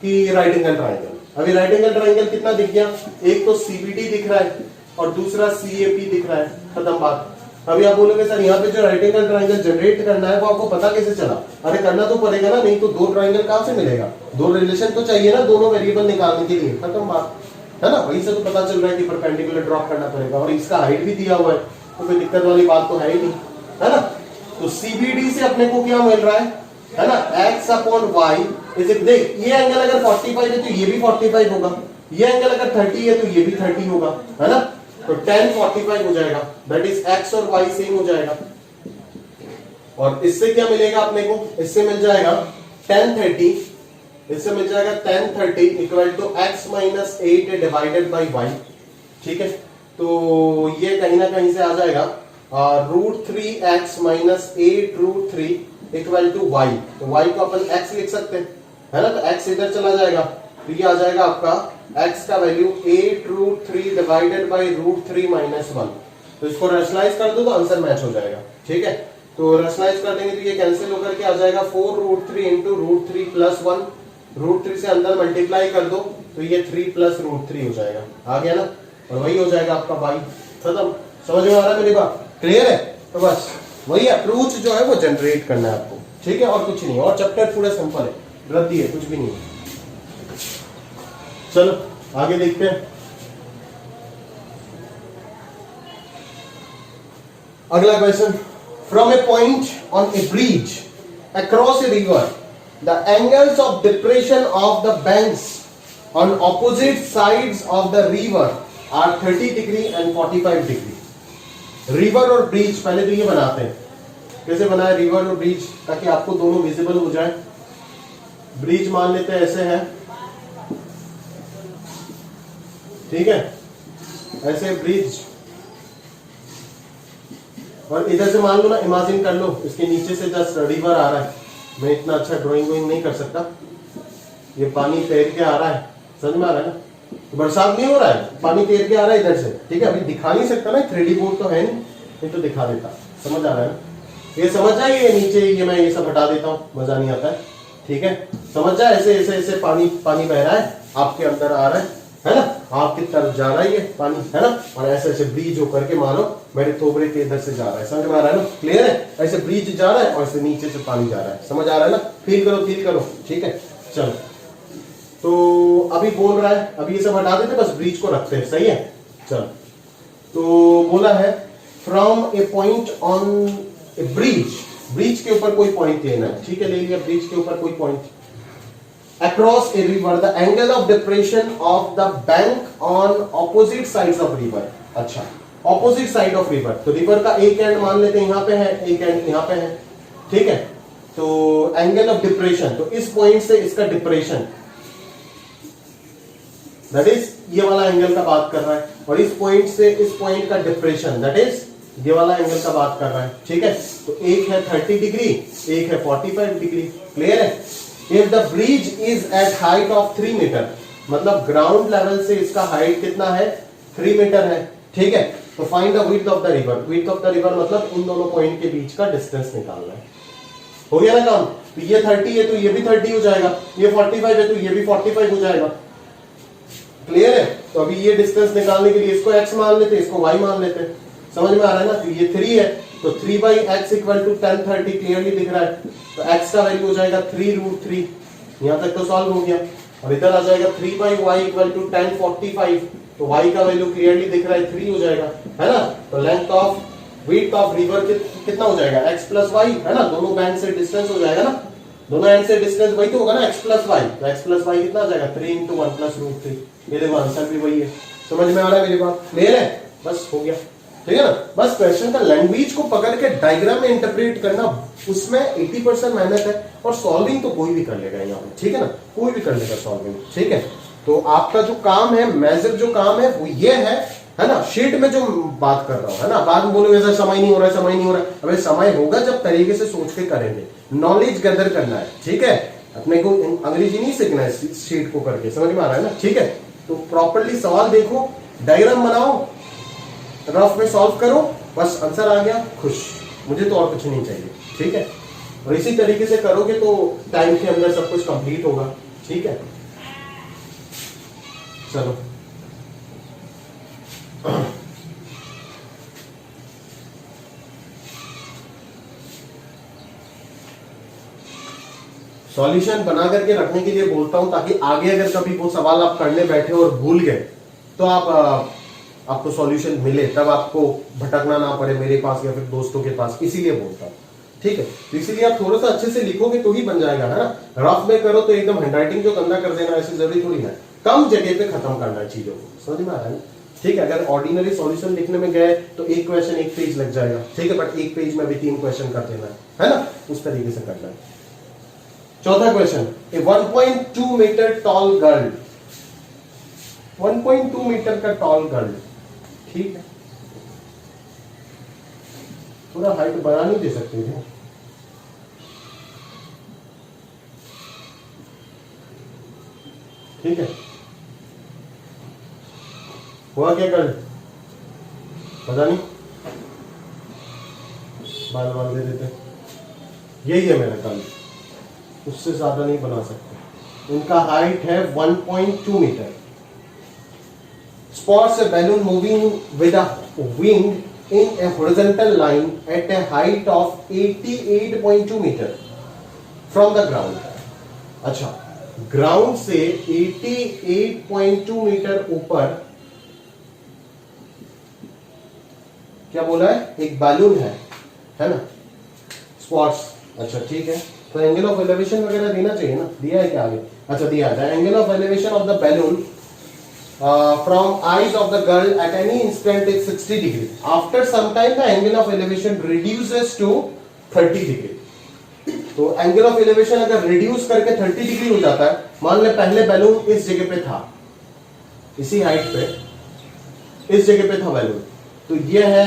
कि राइट एंगल ट्रायंगल। अभी राइट एंगल ट्रायंगल कितना दिख गया? एक तो CBD दिख रहा है और दूसरा CAP दिख रहा है, खत्म बात। अभी आप बोलोगे सर यहाँ पे जो राइट एंगल ट्रायंगल जनरेट करना है वो आपको पता कैसे चला? अरे करना तो पड़ेगा ना, नहीं तो दो ट्रायंगल कहां से मिलेगा? दो रिलेशन तो चाहिए ना दोनों वेरिएबल निकालने के लिए, खत्म बात, है ना? वहीं से तो पता चल रहा है कि परपेंडिकुलर ड्रॉप करना पड़ेगा, और इसका हाइट भी दिया हुआ है, तो कोई दिक्कत वाली बात तो है ही नहीं, है ना? तो CBD से अपने को क्या मिल रहा है ना? x upon y is equal, देख ये एंगल अगर 45 है तो ये भी 45 होगा, ये एंगल अगर 30 है तो ये भी 30 होगा, है ना? तो tan 45 हो जाएगा, दैट इज x और y सेम हो जाएगा। और इससे क्या मिलेगा अपने को? इससे मिल जाएगा 1030, इससे मिल जाएगा 1030 equal to x minus 8 divided by y। ठीक है, तो ये कहीं ना कहीं से आ जाएगा √3x minus 8 √3 equal to y। तो y को अपन x लिख सकते हैं, है ना, तो x इधर चला जाएगा, तो ये आ जाएगा आपका x का वैल्यू 8 √3 डिवाइडेड बाई √3 माइनस 1। तो इसको रैशनलाइज कर दो तो आंसर मैच हो जाएगा। ठीक है, तो रैशनलाइज कर देंगे तो ये कैंसिल होकर के आ जाएगा 4 √3 इंटू √3 प्लस 1, √3 से अंदर मल्टीप्लाई कर दो तो ये 3 प्लस √3 हो जाएगा, आ गया ना, और वही हो जाएगा आपका y। खत्म, समझ में आ रहा है मेरी बात, क्लियर है? तो बस वही अप्रोच जो है वो जनरेट करना है आपको। ठीक है, और कुछ नहीं, और चैप्टर पूरा सिंपल है, रद्दी है, कुछ भी नहीं है। चलो आगे देखते हैं। अगला question, from a point on a bridge across a river the angles of depression of the banks on opposite sides of the river are 30 degree and 45 degree. River और ब्रिज, पहले तो ये बनाते हैं, कैसे बनाए रिवर और ब्रिज, ताकि आपको दोनों विजिबल हो जाए। ब्रिज मान लेते हैं ऐसे है, ठीक है, ऐसे ब्रिज, और इधर से मान लो ना, इमेजिन कर लो इसके नीचे से जस्ट रिवर आ रहा है। मैं इतना अच्छा ड्राइंग नहीं कर सकता, ये पानी तैर के आ रहा है, समझ में आ रहा है ना, तो बरसात नहीं हो रहा है, पानी तैर के आ रहा है इधर से। ठीक है, अभी दिखा नहीं सकता ना, 3D बोर्ड तो है नहीं तो दिखा देता, समझ आ रहा है ना, ये समझ जाए, ये नीचे ये मैं ये सब हटा देता हूँ, मजा नहीं आता है। ठीक है, समझ जाए, ऐसे ऐसे ऐसे पानी पानी बह रहा है, आपके अंदर आ रहा है ना, आपकी तरफ जा रहा है ये पानी, है ना, और ऐसे ऐसे ब्रिज होकर के मानो मेरे थोबरे के इधर से जा रहा है, समझ में आ रहा है ना, क्लियर है? ऐसे ब्रिज जा रहा है और ऐसे नीचे से पानी जा रहा है, समझ आ रहा है ना, फील करो फील करो। ठीक है, चलो, तो अभी बोल रहा है, अभी ये सब हटा देते, बस ब्रिज को रखते हैं, सही है। चलो, तो बोला है from a point on a bridge, bridge के ऊपर कोई पॉइंट लेना है। ठीक है, ले लिया, ब्रिज के ऊपर कोई point, across a river the angle of depression of the bank on opposite sides of river। अच्छा, opposite side of river, तो river का एक एंड मान लेते हैं यहाँ पे है, एक एंड यहाँ पे है। ठीक है, तो एंगल ऑफ डिप्रेशन, तो इस पॉइंट से इसका डिप्रेशन, दैट इज ये वाला एंगल का बात कर रहा है, और इस पॉइंट से इस पॉइंट का डिप्रेशन, दैट इज ये वाला एंगल का बात कर रहा है। ठीक है, तो एक है 30 डिग्री, एक है 45 डिग्री, क्लियर है? If the bridge is at height of 3 metre, मतलब ग्राउंड लेवल से इसका हाइट कितना है, 3 मीटर है। ठीक है, तो find the width of the river, width of the river मतलब इन दोनों पॉइंट के बीच का डिस्टेंस निकालना है। हो गया ना काम? तो ये 30 है तो ये भी 30 हो जाएगा, ये 45 है तो ये भी 45 हो जाएगा, क्लियर है? तो अभी ये डिस्टेंस निकालने के लिए इसको x मान लेते, इसको y मान लेते, समझ में आ रहा है ना? तो ये 3 है तो 3/x इक्वल टू 1030 क्लियरली दिख रहा है, तो x का वैल्यू हो जाएगा 3√3, यहां तक तो सॉल्व हो गया। और इधर आ जाएगा 3/y इक्वल टू 1045, तो y का वैल्यू क्लियरली दिख रहा है 3 हो जाएगा, है ना? तो length of width of river कितना हो जाएगा, x प्लस y, है ना, दोनों बैंक से डिस्टेंस हो जाएगा ना, दोनों एंड से डिस्टेंस वही तो होगा ना, x प्लस y, तो x प्लस y कितना आ जाएगा 3 × 1 + √3। ये देखो आंसर भी वही है, समझ में आ रहा है मेरी बात, क्लियर है? बस हो गया, ठीक है ना? बस क्वेश्चन का लैंग्वेज को पकड़ के डायग्राम में इंटरप्रेट करना, उसमें 80% मेहनत है, और सॉल्विंग तो कोई भी कर लेगा यहाँ पे, ठीक है ना, कोई भी कर लेगा सॉल्विंग। ठीक है, तो आपका जो काम है, मेजर जो काम है वो ये है ना, शीट में जो बात कर रहा हूं, है ना, बाद में बोलोगे सर समय नहीं हो रहा है, समय नहीं हो रहा है, अबे समय होगा जब तरीके से सोच के करेंगे, नॉलेज गैदर करना है। ठीक है, अपने को अंग्रेजी नहीं सीखना है शीट को करके, समझ में आ रहा है ना? ठीक है, तो प्रॉपरली सवाल देखो, डायग्राम बनाओ, रफ में सॉल्व करो, बस आंसर आ गया, खुश, मुझे तो और कुछ नहीं चाहिए। ठीक है, और इसी तरीके से करोगे तो टाइम के अंदर सब कुछ कंप्लीट होगा। ठीक है, चलो सॉल्यूशन बना करके रखने के लिए बोलता हूं, ताकि आगे अगर कभी वो सवाल आप करने बैठे और भूल गए तो आपको सॉल्यूशन मिले, तब आपको भटकना ना पड़े मेरे पास या फिर दोस्तों के पास, इसीलिए बोलता हूं। ठीक है, तो इसीलिए आप थोड़ा सा अच्छे से लिखोगे तो ही बन जाएगा, है ना? रफ में करो तो एकदम हैंडराइटिंग जो गंदा कर देना, ऐसी जरूरी थोड़ी है, कम जगह पे खत्म करना है चीजों को, समझ में आ रहा है? ठीक है, अगर ऑर्डिनरी सॉल्यूशन लिखने में गए तो एक क्वेश्चन एक पेज लग जाएगा, ठीक है, बट एक पेज में भी 3 क्वेश्चन कर देना है ना, उस तरीके से करना है। चौथा क्वेश्चन, ए 1.2 मीटर टॉल गर्ल, 1.2 मीटर का टॉल गर्ल, ठीक है, पूरा हाइट बना नहीं दे सकते थे, ठीक है, हुआ क्या गर्ल, पता नहीं, बाल बाल दे देते, यही है मेरा गर्ल, उससे ज्यादा नहीं बना सकते। उनका हाइट है 1.2 metre. Spots a balloon moving with a wing in a horizontal line at a height of 88.2 meter from the ground. अच्छा, ग्राउंड से 88.2 मीटर ऊपर क्या बोला है, एक बैलून है ना, स्पॉट्स, अच्छा ठीक है, तो एंगल ऑफ एलिवेशन वगैरह देना चाहिए ना, दिया है क्या आगे, अच्छा दिया है, angle of elevation of the balloon from eyes of the girl at any instant is 60 degree. After some time the angle of elevation reduces to 30 degree. तो एंगल ऑफ एलिवेशन अगर रिड्यूस करके 30 डिग्री हो जाता है, मान ले पहले balloon इस जगह पे था, इसी हाइट पे इस जगह पे था बैलून, तो ये है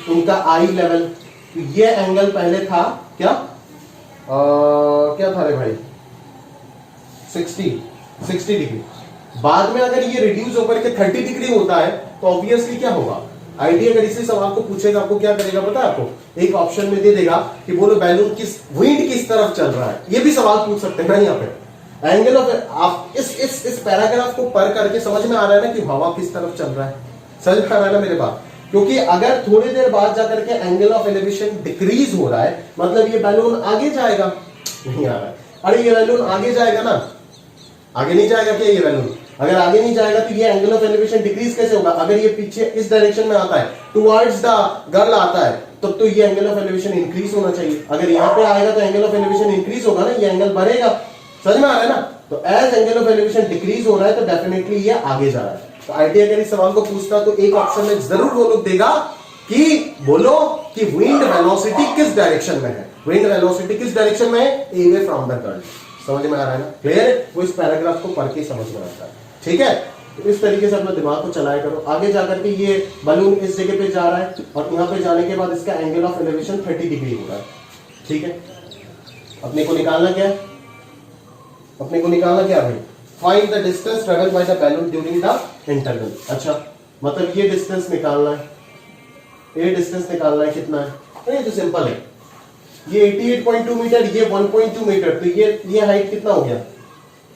उनका आई लेवल, तो ये एंगल पहले था क्या क्या था रे भाई, 60 डिग्री। बाद में अगर ये रिड्यूस होकर के 30 डिग्री होता है तो ऑब्वियसली क्या होगा, आईडी अगर इसी सवाल को पूछेगा आपको क्या करेगा पता है आपको, एक ऑप्शन में दे देगा कि बोलो बैलून किस विंड किस तरफ चल रहा है, ये भी सवाल पूछ सकते हैं ना यहाँ पे। एंगल ऑफ, आप इस पैराग्राफ को पढ़ करके समझ में आ रहा है ना कि हवा किस तरफ चल रहा है, समझ में आ रहा है ना मेरे बात, क्योंकि अगर थोड़ी देर बाद जाकर के एंगल ऑफ एलिवेशन डिक्रीज हो रहा है मतलब ये बैलून आगे जाएगा, नहीं आ रहा है, अरे ये बैलून आगे जाएगा ना, आगे नहीं जाएगा क्या ये बैलून, अगर आगे नहीं जाएगा तो ये एंगल ऑफ एलिवेशन डिक्रीज कैसे होगा, अगर ये पीछे इस डायरेक्शन में आता है टुवर्ड्स द गर्ल आता है तब तो ये एंगल ऑफ एलिवेशन इंक्रीज होना चाहिए, अगर यहाँ पे आएगा तो एंगल ऑफ एलिवेशन इंक्रीज होगा ना, ये एंगल बढ़ेगा, समझ में आ रहा है ना, तो as angle of elevation decrease हो रहा है तो डेफिनेटली ये आगे जा रहा है। तो आईटी अगर इस सवाल को पूछता तो एक ऑप्शन में जरूर वो लोग देगा कि बोलो कि विंड वेलोसिटी किस डायरेक्शन में है, विंड वेलोसिटी किस डायरेक्शन में है, अवे फ्रॉम द गर्ल, समझ में आ रहा है ना, क्लियर है, वो इस पैराग्राफ को पढ़ के समझ में आता है, ठीक है। तो इस तरीके से अपना दिमाग को चलाया करो, आगे जाकर के ये बलून इस जगह पे जा रहा है और यहाँ पे जाने के बाद इसका एंगल ऑफ एलिवेशन 30 डिग्री हो रहा है, ठीक है। अपने को निकालना क्या है, अपने को निकालना क्या भाई, find the distance travel by the balloon during the interval. अच्छा मतलब ये डिस्टेंस निकालना है, ये डिस्टेंस निकालना है कितना है, ये तो सिंपल है, ये 88.2 मीटर, ये 1.2 मीटर, तो ये हाइट कितना हो गया,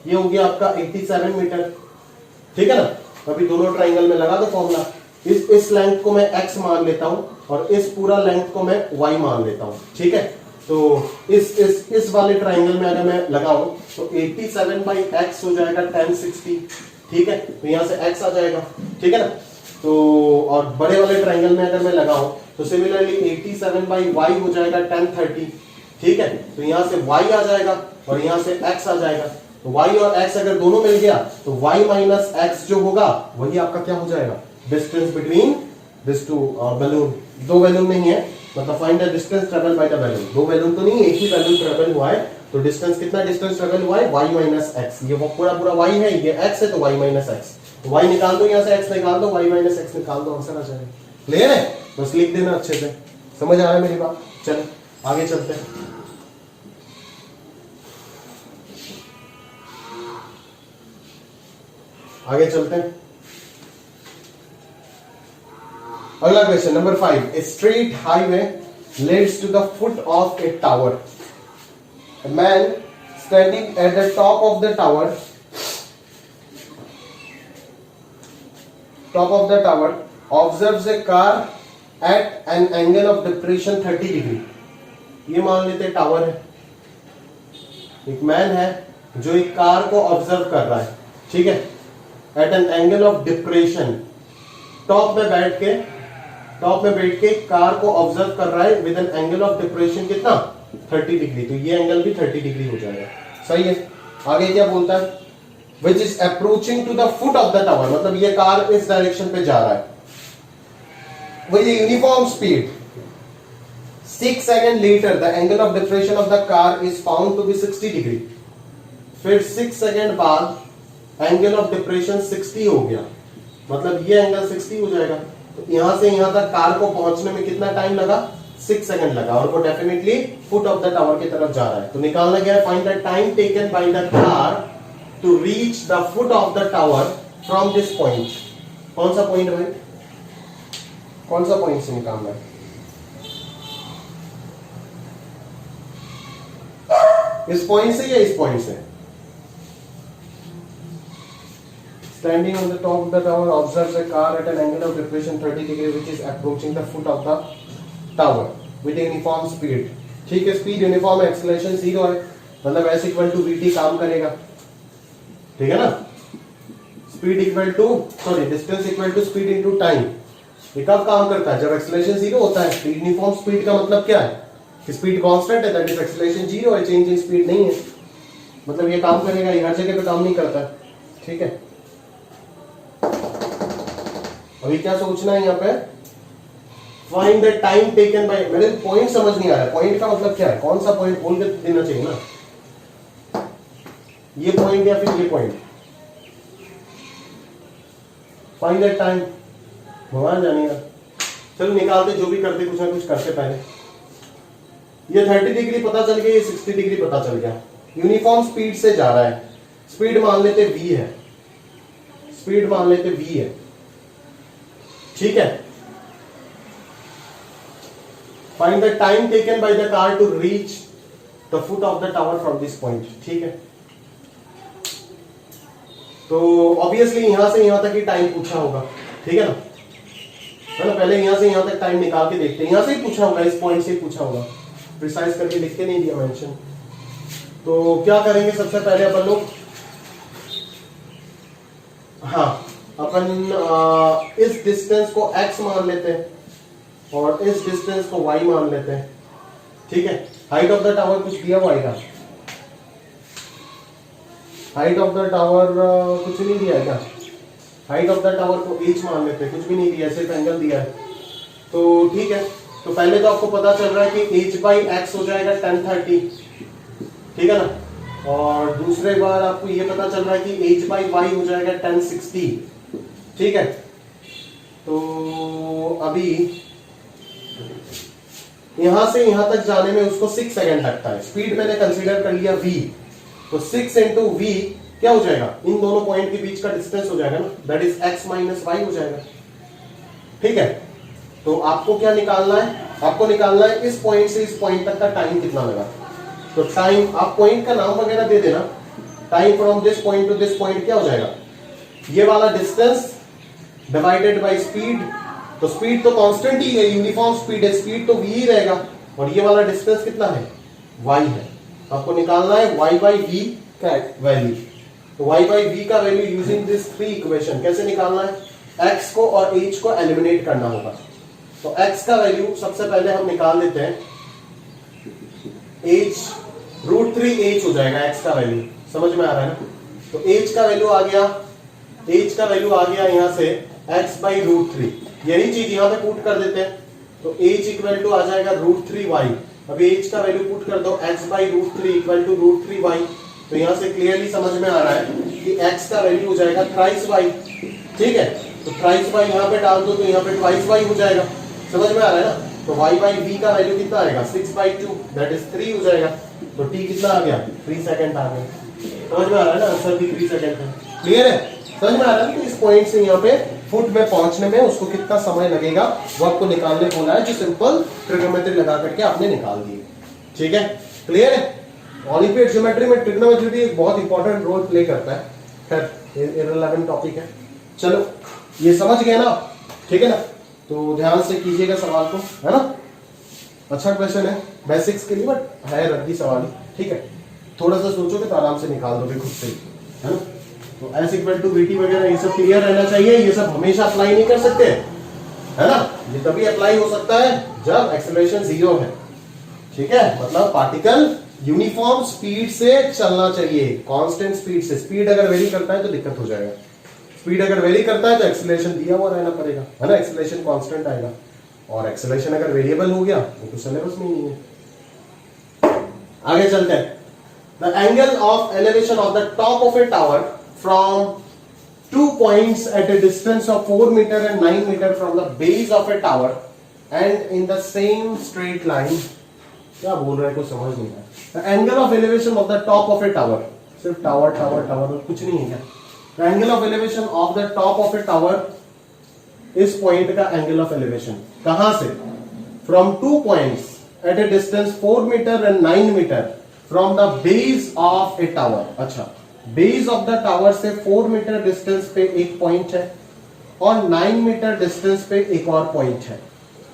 ये हो गया आपका 87 मीटर, ठीक है ना। अभी दोनों ट्राइंगल में लगा दो फॉर्मूला, इस लेंथ को मैं x मान लेता हूं और इस पूरा लेंथ को मैं y मान लेता हूं, ठीक है। तो इस वाले ट्राइंगल में अगर मैं लगाऊं तो 87/x हो जाएगा 1060, ठीक है, तो यहां से x आ जाएगा, ठीक है ना। तो और बड़े वाले ट्राइंगल में अगर मैं लगाऊं तो सिमिलरली 87/y हो जाएगा 1030, ठीक है, तो यहां से y आ जाएगा और यहां से x आ जाएगा, तो y और x अगर दोनों मिल गया तो y माइनस x जो होगा वही आपका क्या हो जाएगा, distance between this two balloon, दो बैलून नहीं है, मतलब find the distance travel by the balloon, दो बैलून तो नहीं, एक ही बैलून ट्रेवल हुआ है, तो डिस्टेंस कितना डिस्टेंस ट्रेवल हुआ है, y माइनस x, ये पूरा y है, ये x है तो y माइनस x, तो y निकाल दो, यहां से x निकाल दो, y माइनस x निकाल दो, आंसर आ जाएगा, क्लियर है, बस लिख देना अच्छे से, समझ आ रहा है मेरी बात। चलो आगे चलते हैं, आगे चलते हैं, अगला question number 5, a straight highway leads to the foot of a tower, a man standing at the top of the tower observes a car at an angle of depression 30 degree, ये मान लेते टावर है, एक man है जो एक car को observe कर रहा है, ठीक है, at an angle of depression, top में बैठ के कार को ऑब्जर्व कर रहा है with an angle of depression कितना 30 डिग्री, तो ये एंगल भी 30 डिग्री हो जाएगा, सही है। आगे क्या बोलता है, which is approaching to the foot of the tower, मतलब ये कार इस डायरेक्शन पे जा रहा है, वही uniform speed 6 second later the angle of depression of the car is found to be 60 degree. फिर 6 सेकंड बाद एंगल ऑफ डिप्रेशन 60 हो गया, मतलब ये एंगल 60 हो जाएगा। तो यहां से यहां तक कार को पहुंचने में कितना टाइम लगा? 6 सेकंड लगा, और वो definitely foot of the tower की तरफ जा रहा है। तो निकालना क्या है? Find the time taken by the car to reach the foot of the tower from this point. कौन सा पॉइंट भाई? कौन सा पॉइंट से निकालना है? इस पॉइंट से या इस पॉइंट से? Standing on the top of the tower, observes a car at an angle of depression 30 degree which is approaching the foot of the tower with a uniform speed। ठीक है, स्पीड यूनिफॉर्म है, एक्सेलरेशन 0 है, मतलब s equal to vt काम करेगा, ठीक है ना। Speed equal to distance equal to speed into time. ये कब काम करता है? जब एक्सेलरेशन 0 होता है। स्पीड यूनिफॉर्म स्पीड का मतलब क्या है? कि स्पीड कांस्टेंट है, दैट इज एक्सेलरेशन 0 है, चेंज इन स्पीड नहीं है, मतलब ये काम करेगा। ये हर जगह पे काम नहीं करता है, ठीक है। अभी क्या सोचना है यहाँ पे? Find the time taken bye, मेरे पॉइंट समझ नहीं आ रहा है। पॉइंट का मतलब क्या है? कौन सा पॉइंट बोल के देना चाहिए ना, ये पॉइंट या फिर ये पॉइंट। फाइंड द टाइम, भगवान जानिएगा। चलो निकालते, जो भी करते कुछ ना कुछ करते पहले। ये 30 डिग्री पता चल गया, ये 60 डिग्री पता चल गया। यूनिफॉर्म स्पीड से जा रहा है, स्पीड मान लेते v है, स्पीड मान लेते v है, ठीक है। Find the time taken by the car to reach the foot of the tower from this point, ठीक है। तो ऑब्वियसली यहां से यहां तक ही टाइम पूछा होगा, ठीक है ना, है ना। पहले यहां से यहां तक टाइम निकाल के देखते हैं, यहां से ही पूछा होगा, इस पॉइंट से ही पूछा होगा, प्रिसाइज करके लिख के नहीं दिया मेंशन। तो क्या करेंगे सबसे पहले अपन लोग? हाँ, अपन इस डिस्टेंस को x मान लेते हैं और इस डिस्टेंस को y मान लेते हैं, ठीक है। हाइट ऑफ द टावर कुछ दिया हुआ है? हाइट ऑफ द टावर कुछ नहीं दिया है क्या? हाइट ऑफ द टावर को h मान लेते हैं, कुछ भी नहीं दिया, सिर्फ एंगल दिया है। तो ठीक है, तो पहले तो आपको पता चल रहा है कि h बाई एक्स हो जाएगा 1030, ठीक है ना। और दूसरे बार आपको ये पता चल रहा है कि h बाई वाई हो जाएगा 1060, ठीक है। तो अभी यहां से यहां तक जाने में उसको 6 सेकंड लगता है। स्पीड मैंने कंसीडर कर लिया v, तो 6 इंटू v क्या हो जाएगा? इन दोनों पॉइंट के बीच का डिस्टेंस हो जाएगा ना, that is x minus y हो जाएगा, ठीक है। तो आपको क्या निकालना है? आपको निकालना है इस पॉइंट से इस पॉइंट तक का टाइम कितना लगा। तो टाइम, आप पॉइंट का नाम वगैरह दे देना। Time from this point two this point क्या हो जाएगा? ये वाला डिस्टेंस डिवाइडेड बाय स्पीड। तो स्पीड तो कांस्टेंट ही है, यूनिफॉर्म स्पीड है, स्पीड तो v ही रहेगा, और ये वाला डिस्टेंस कितना है? y है। आपको निकालना है y बाई v का वैल्यू। तो y बाई v का value using this three equation कैसे निकालना है? x को और h को एलिमिनेट करना होगा। तो x का वैल्यू सबसे पहले हम निकाल देते हैं, h √3h हो जाएगा x का वैल्यू, समझ में आ रहा है ना। तो h का वैल्यू आ गया, h का वैल्यू आ गया यहां से x बाई √3, यही चीज यहां पे पुट कर देते हैं। तो h इक्वल टू आ जाएगा √3y। अभी h का वैल्यू पुट कर दो, x by √3 equal to √3y। तो यहां से क्लियरली समझ में आ रहा है कि x का वैल्यू हो जाएगा थ्राइस y, ठीक है। तो थ्राइस y यहां पे डाल दो तो यहां पे ट्वाइस y हो जाएगा, समझ में आ रहा है ना। तो y बाई v का वैल्यू कितना आएगा? 6/2, दैट इज 3 हो जाएगा। तो t कितना आ गया? 3 सेकंड आ गया, समझ में आ रहा है ना। आंसर भी 3 सेकंड है, क्लियर है, समझ में आ रहा है। तो इस पॉइंट से यहाँ पे फुट में पहुंचने में उसको कितना समय लगेगा वो आपको निकालने बोला है, जो सिंपल ट्रिग्नोमेट्री लगा करके आपने निकाल दिए, ठीक है, क्लियर है। ओलंपियाड ज्योमेट्री में ट्रिग्नोमेट्री एक बहुत इंपॉर्टेंट रोल प्ले करता है, खैर इररिलेवेंट टॉपिक है। चलो ये समझ गए ना, ठीक है ना। तो ध्यान से कीजिएगा सवाल को, है ना। अच्छा क्वेश्चन है बेसिक्स के लिए, बट है रद्दी सवाल ही, ठीक है। थोड़ा सा सोचोगे तो आराम से निकाल दोगे खुद से, है ना। तो s इक्वल टू vt वगैरह ये सब क्लियर रहना चाहिए। ये सब हमेशा अप्लाई नहीं कर सकते, है ना। ये तभी अप्लाई हो सकता है जब एक्सेलरेशन 0 है, ठीक है। मतलब पार्टिकल यूनिफॉर्म स्पीड से चलना चाहिए, कांस्टेंट स्पीड से। स्पीड अगर वेरी करता है तो दिक्कत हो जाएगा। स्पीड अगर वेरी करता है तो एक्सेलरेशन दिया हुआ रहना पड़ेगा, है ना, एक्सेलरेशन कांस्टेंट आएगा। और एक्सेलरेशन अगर वेरिएबल हो गया तो सिलेबस में ही नहीं है। आगे चलते हैं। The angle of elevation of the top of a tower from 2 points at a distance of 4 meter and 9 meter from the base of a tower and in the same straight line, क्या बोल रहा है कुछ समझ नहीं आया। The angle of elevation of the top of a tower, सिर्फ tower tower tower कुछ नहीं है क्या? The angle of elevation of the top of a tower, इस पॉइंट का एंगल ऑफ एलिवेशन कहां से? From 2 points at a distance 4 meter and 9 meter from the base of a tower। अच्छा, base of the tower से 4 metre distance पे एक पॉइंट है और 9 मीटर डिस्टेंस पे एक और पॉइंट है।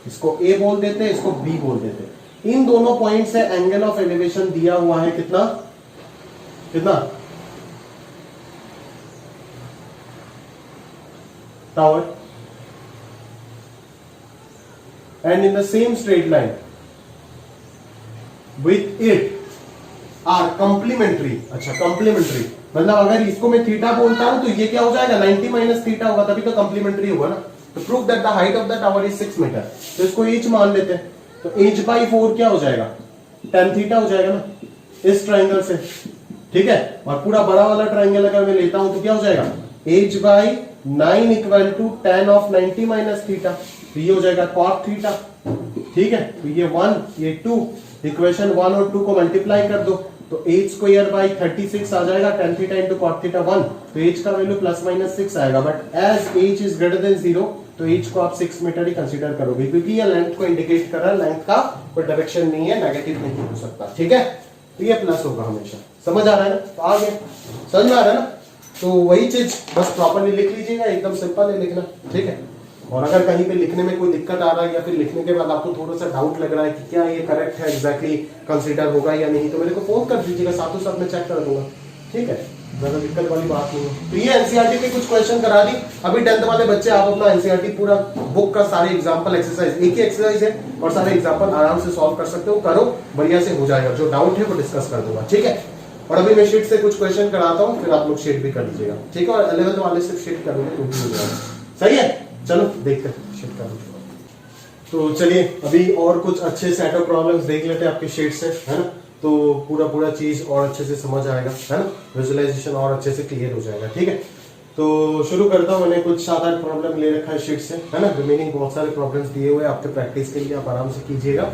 इसको ए बोल देते, इसको बी बोल देते। इन दोनों पॉइंट से एंगल ऑफ एलिवेशन दिया हुआ है कितना कितना? Tower and in the same straight line with it are complementary. अच्छा, कंप्लीमेंट्री मतलब अगर इसको मैं थीटा बोलता हूं तो ये क्या हो जाएगा? 90 माइनस थीटा होगा, तभी तो कंप्लीमेंट्री होगा ना। तो prove that the height of the tower is 6 metre. तो इसको एच मान लेते हैं, तो एच बाई 4 क्या हो जाएगा? tan थीटा हो जाएगा ना, इस ट्राइंगल से। ठीक है, और पूरा बड़ा वाला ट्राइंगल अगर मैं लेता हूं तो क्या हो जाएगा? H by 9 equal to tan of 90 minus theta, तो ये हो जाएगा cot थीटा। ठीक है, तो ये 1 ये 2, इक्वेशन 1 और 2 को मल्टीप्लाई कर दो तो h स्क्वायर बाई 36 आ जाएगा, tan theta into cot theta 1, तो h का वैल्यू प्लस माइनस 6 आएगा। But as h is greater than 0 तो h को आप 6 मीटर ही कंसीडर करोगे, क्योंकि ये लेंथ को इंडिकेट कर रहा है, लेंथ का कोई डायरेक्शन नहीं है, नेगेटिव नहीं हो सकता। ठीक है, तो ये प्लस होगा हमेशा। समझ आ रहा है ना? तो आगे समझ में आ रहा है ना? तो वही चीज बस प्रॉपर्ली लिख लीजिएगा, एकदम सिंपल है लिखना। ठीक है, और अगर कहीं पे लिखने में कोई दिक्कत आ रहा है या फिर लिखने के बाद आपको थोड़ा सा डाउट लग रहा है कि क्या ये करेक्ट है, एग्जैक्टली कंसीडर होगा या नहीं, तो मेरे को फोन कर दीजिएगा, साथों साथ मैं चेक कर दूंगा। ठीक है, ज्यादा दिक्कत वाली बात नहीं है। तो ये एनसीईआरटी के कुछ क्वेश्चन करा दी। अभी 10th वाले बच्चे आप अपना एनसीईआरटी पूरा बुक का सारे एग्जाम्पल एक्सरसाइज, एक ही एक्सरसाइज है और सारे एग्जाम्पल आराम से सॉल्व कर सकते हो, करो, बढ़िया से हो जाएगा। जो डाउट है वो डिस्कस कर दूंगा। ठीक है, और अभी मैं शीट से कुछ क्वेश्चन कराता हूँ, फिर आप लोग शीट भी कर लीजिएगा। ठीक है, और 11th वाले सिर्फ शीट करोगे तो भी हो जाएगा। सही है, चलो देखते हैं शीट का। तो चलिए अभी और कुछ अच्छे सेट ऑफ प्रॉब्लम्स देख लेते हैं आपके शीट से, है ना? तो पूरा चीज और अच्छे से समझ आएगा, है ना? विजुअलाइजेशन और अच्छे से क्लियर हो जाएगा। ठीक है, तो शुरू करता हूँ। मैंने कुछ 7-8 प्रॉब्लम ले रखा है शीट से, है ना? रिमेनिंग बहुत सारे प्रॉब्लम्स दिए हुए आपके प्रैक्टिस के लिए, आप आराम से कीजिएगा।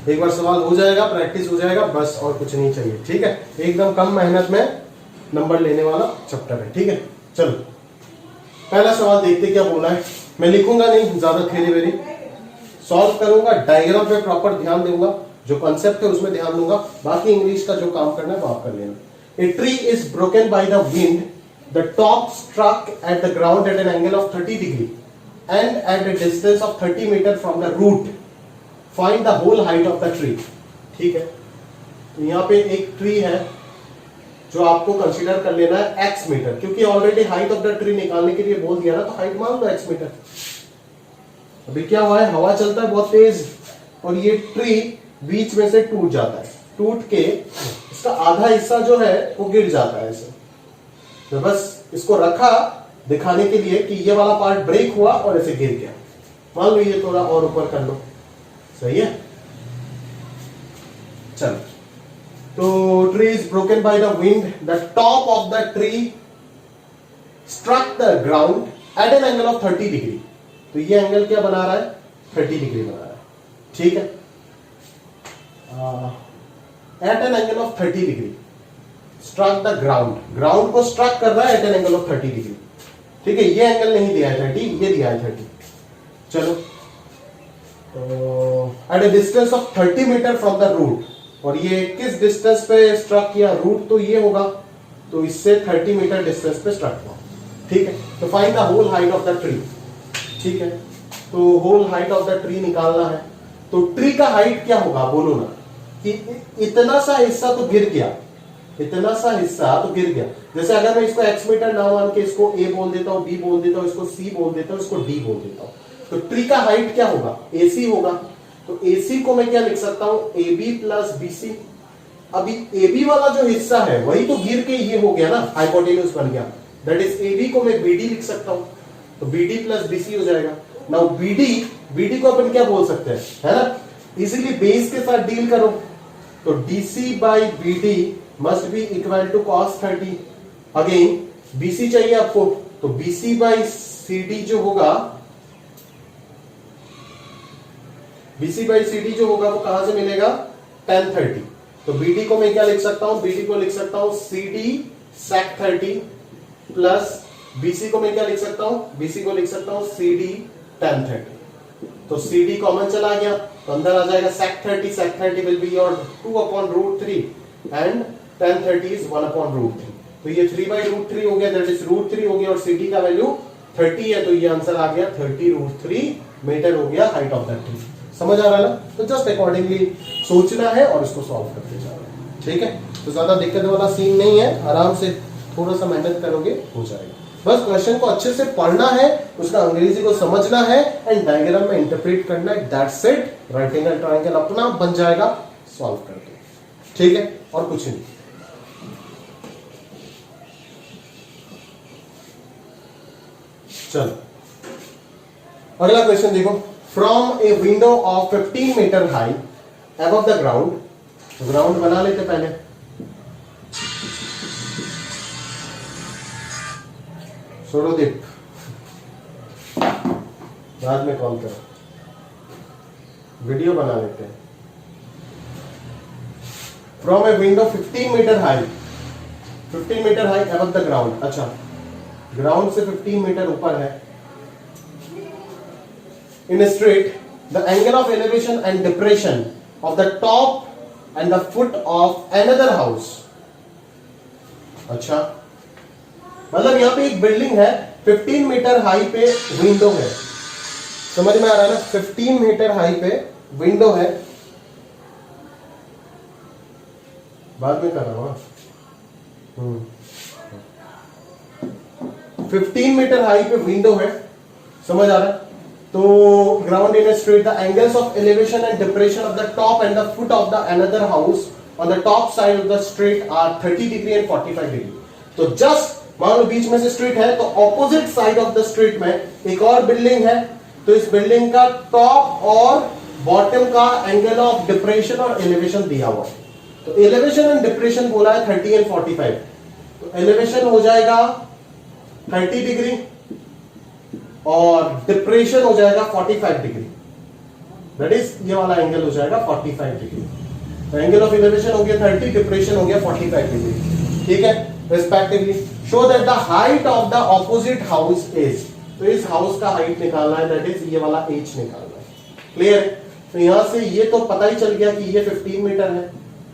एक बार सवाल हो जाएगा, प्रैक्टिस हो जाएगा, बस और कुछ नहीं चाहिए। ठीक है, एकदम कम मेहनत में नंबर लेने वाला चैप्टर है। ठीक है, चलो पहला सवाल देखते क्या बोला है। मैं लिखूंगा नहीं, ज्यादा थेरी वेरी सॉल्व करूंगा, डायग्राम पे प्रॉपर ध्यान दूंगा, जो कॉन्सेप्ट है उसमें ध्यान दूंगा, बाकी इंग्लिश का जो काम करना है वो आप कर लेना। A tree is broken by the wind, the top struck at the ground at an angle of 30 degree and at a distance of 30 metre from the root, find the whole height of the tree. ठीक है, तो यहाँ पे एक tree है जो आपको consider कर लेना है x मीटर, क्योंकि already height of the tree निकालने के लिए बोल दिया ना, तो हाइट मान लो x मीटर। अभी क्या हुआ है, हवा चलता है बहुत तेज और ये ट्री बीच में से टूट जाता है, टूट के इसका आधा हिस्सा जो है वो गिर जाता है ऐसे। तो बस इसको रखा दिखाने के लिए कि ये वाला पार्ट ब्रेक हुआ और ऐसे गिर गया। मान लो ये थोड़ा और ऊपर कर लो, सही है। चलो, तो tree is broken by the wind, the top of the tree struck the ground at an angle of 30 degree. तो ये एंगल क्या बना रहा है, 30 डिग्री बना रहा है। ठीक है, at an angle of 30 degree struck the ground, ground को स्ट्रक कर रहा है at an angle of 30 degree. ठीक है, ये एंगल नहीं दिया है 30, ये दिया है 30। चलो, at a distance of 30 metre from the root, और ये किस डिस्टेंस पे स्ट्रक किया, रूट तो ये होगा, तो इससे 30 मीटर डिस्टेंस पे स्ट्रक हुआ। ठीक है, तो find the whole height of the tree. ठीक है, तो whole height of the tree निकालना है, तो ट्री का हाइट क्या होगा बोलो ना, कि इतना सा हिस्सा तो गिर गया, इतना सा हिस्सा तो गिर गया। जैसे अगर मैं इसको x मीटर ना मान के इसको a बोल देता हूं, b बोल देता हूं, इसको c बोल देता हूं, इसको d बोल देता हूं, तो ट्री का हाइट क्या होगा, ac होगा। तो ac को मैं क्या लिख सकता हूं, ab प्लस bc। अभी ab वाला जो हिस्सा है वही तो गिर के ये हो गया ना, हाइपोटेन्यूज बन गया, दैट इज ab को मैं bd लिख सकता हूं, तो bd प्लस bc हो जाएगा। नाउ बीडी को अपन क्या बोल सकते हैं, है ना, इजीली बेस के साथ डील करो, तो DC by BD must be equal to cos 30। Again BC चाहिए आपको, तो बीसी बाई सीडी जो होगा, बीसी बाई सीडी जो होगा वो कहां से मिलेगा, tan 30। तो बीडी को मैं क्या लिख सकता हूं, बीडी को लिख सकता हूं सीडी sec 30 प्लस बीसी को मैं क्या लिख सकता हूं, बीसी को लिख सकता हूं सीडी tan 30। तो सीडी कॉमन चला गया तो अंदर आ जाएगा sec 30 will be your 2/√3 and tan 30 is 1/√3। तो ये 3/√3 हो गया, दैट इज √3 हो गया, और सीडी का वैल्यू 30 है, तो ये आंसर आ गया 30√3 मीटर हो गया हाइट ऑफ दैट ट्री। समझ आ रहा है ना? तो जस्ट अकॉर्डिंगली सोचना है और इसको सॉल्व करते जाना है, ठीक है। तो ज्यादा दिक्कत वाला सीन नहीं है, आराम से थोड़ा सा मेहनत करोगे हो जाएगा। बस क्वेश्चन को अच्छे से पढ़ना है, उसका अंग्रेजी को समझना है एंड डायग्राम में इंटरप्रेट करना है, that's it. Right angle triangle अपना बन जाएगा, सॉल्व कर दो, ठीक है, और कुछ नहीं। चलो अगला क्वेश्चन देखो, from a window of 15 metre high above the ground, ground बना लेते पहले, छोड़ो दीप, बाद में कॉल करो, वीडियो बना लेते हैं। From a window 15 metre high, 15 metre high above the ground, अच्छा ग्राउंड से 15 मीटर ऊपर है, in a straight the angle of elevation and depression of the top and the foot of another house। अच्छा मतलब यहां पे एक बिल्डिंग है, 15 मीटर हाई पे विंडो है, समझ में आ रहा है ना, 15 मीटर हाई पे विंडो है, बाद में कर रहा हूं, 15 मीटर हाई पे विंडो है, समझ आ रहा है। तो ground in straight the angles of elevation and depression of the top and the foot of the another house on the top side of the straight are 30 degree and 45 degree. तो just मान लो बीच में से straight है, तो opposite side of the straight में एक और बिल्डिंग है, तो इस बिल्डिंग का टॉप और बॉटम का एंगल ऑफ डिप्रेशन और एलिवेशन दिया हुआ है। तो एलिवेशन एंड डिप्रेशन बोला है 30 एंड 45, तो एलिवेशन हो जाएगा 30 डिग्री और डिप्रेशन हो जाएगा 45 डिग्री, दैट इज ये वाला एंगल हो जाएगा 45 डिग्री। तो एंगल ऑफ एलिवेशन हो गया 30, डिप्रेशन हो गया 45 डिग्री, ठीक है, respectively. Show that the height of the opposite house is, तो इस हाउस का हाइट निकालना है, दैट इज ये वाला h निकालना है, क्लियर है। तो यहां से ये तो पता ही चल गया कि ये 15 मीटर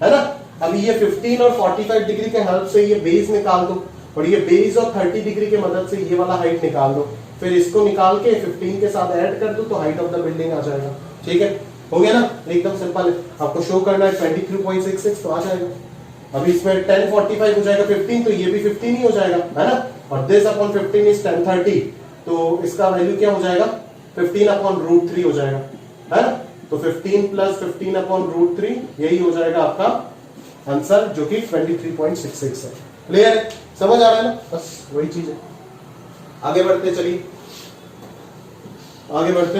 है ना। अभी ये 15 और 45 डिग्री के हेल्प से ये बेस निकाल दो, और ये बेस और 30 डिग्री की मदद से ये वाला हाइट निकाल दो, फिर इसको निकाल के 15 के साथ ऐड कर दो तो हाइट ऑफ द बिल्डिंग आ जाएगा, ठीक है, हो गया ना, एकदम सिंपल है। आपको शो करना है 23.66 तो आ जाएगा। अभी इसमें 1045 हो जाएगा 15, तो ये भी 15 ही हो जाएगा, है ना, और दिस अपॉन 15 इज 1030, तो इसका वैल्यू क्या हो जाएगा 15/√3 हो जाएगा, है ना। तो 15 प्लस 15/√3 यही हो जाएगा आपका आंसर, जो कि 23.66 है। क्लियर है, समझ आ रहा है ना, बस वही चीज है। आगे बढ़ते, चलिए आगे बढ़ते।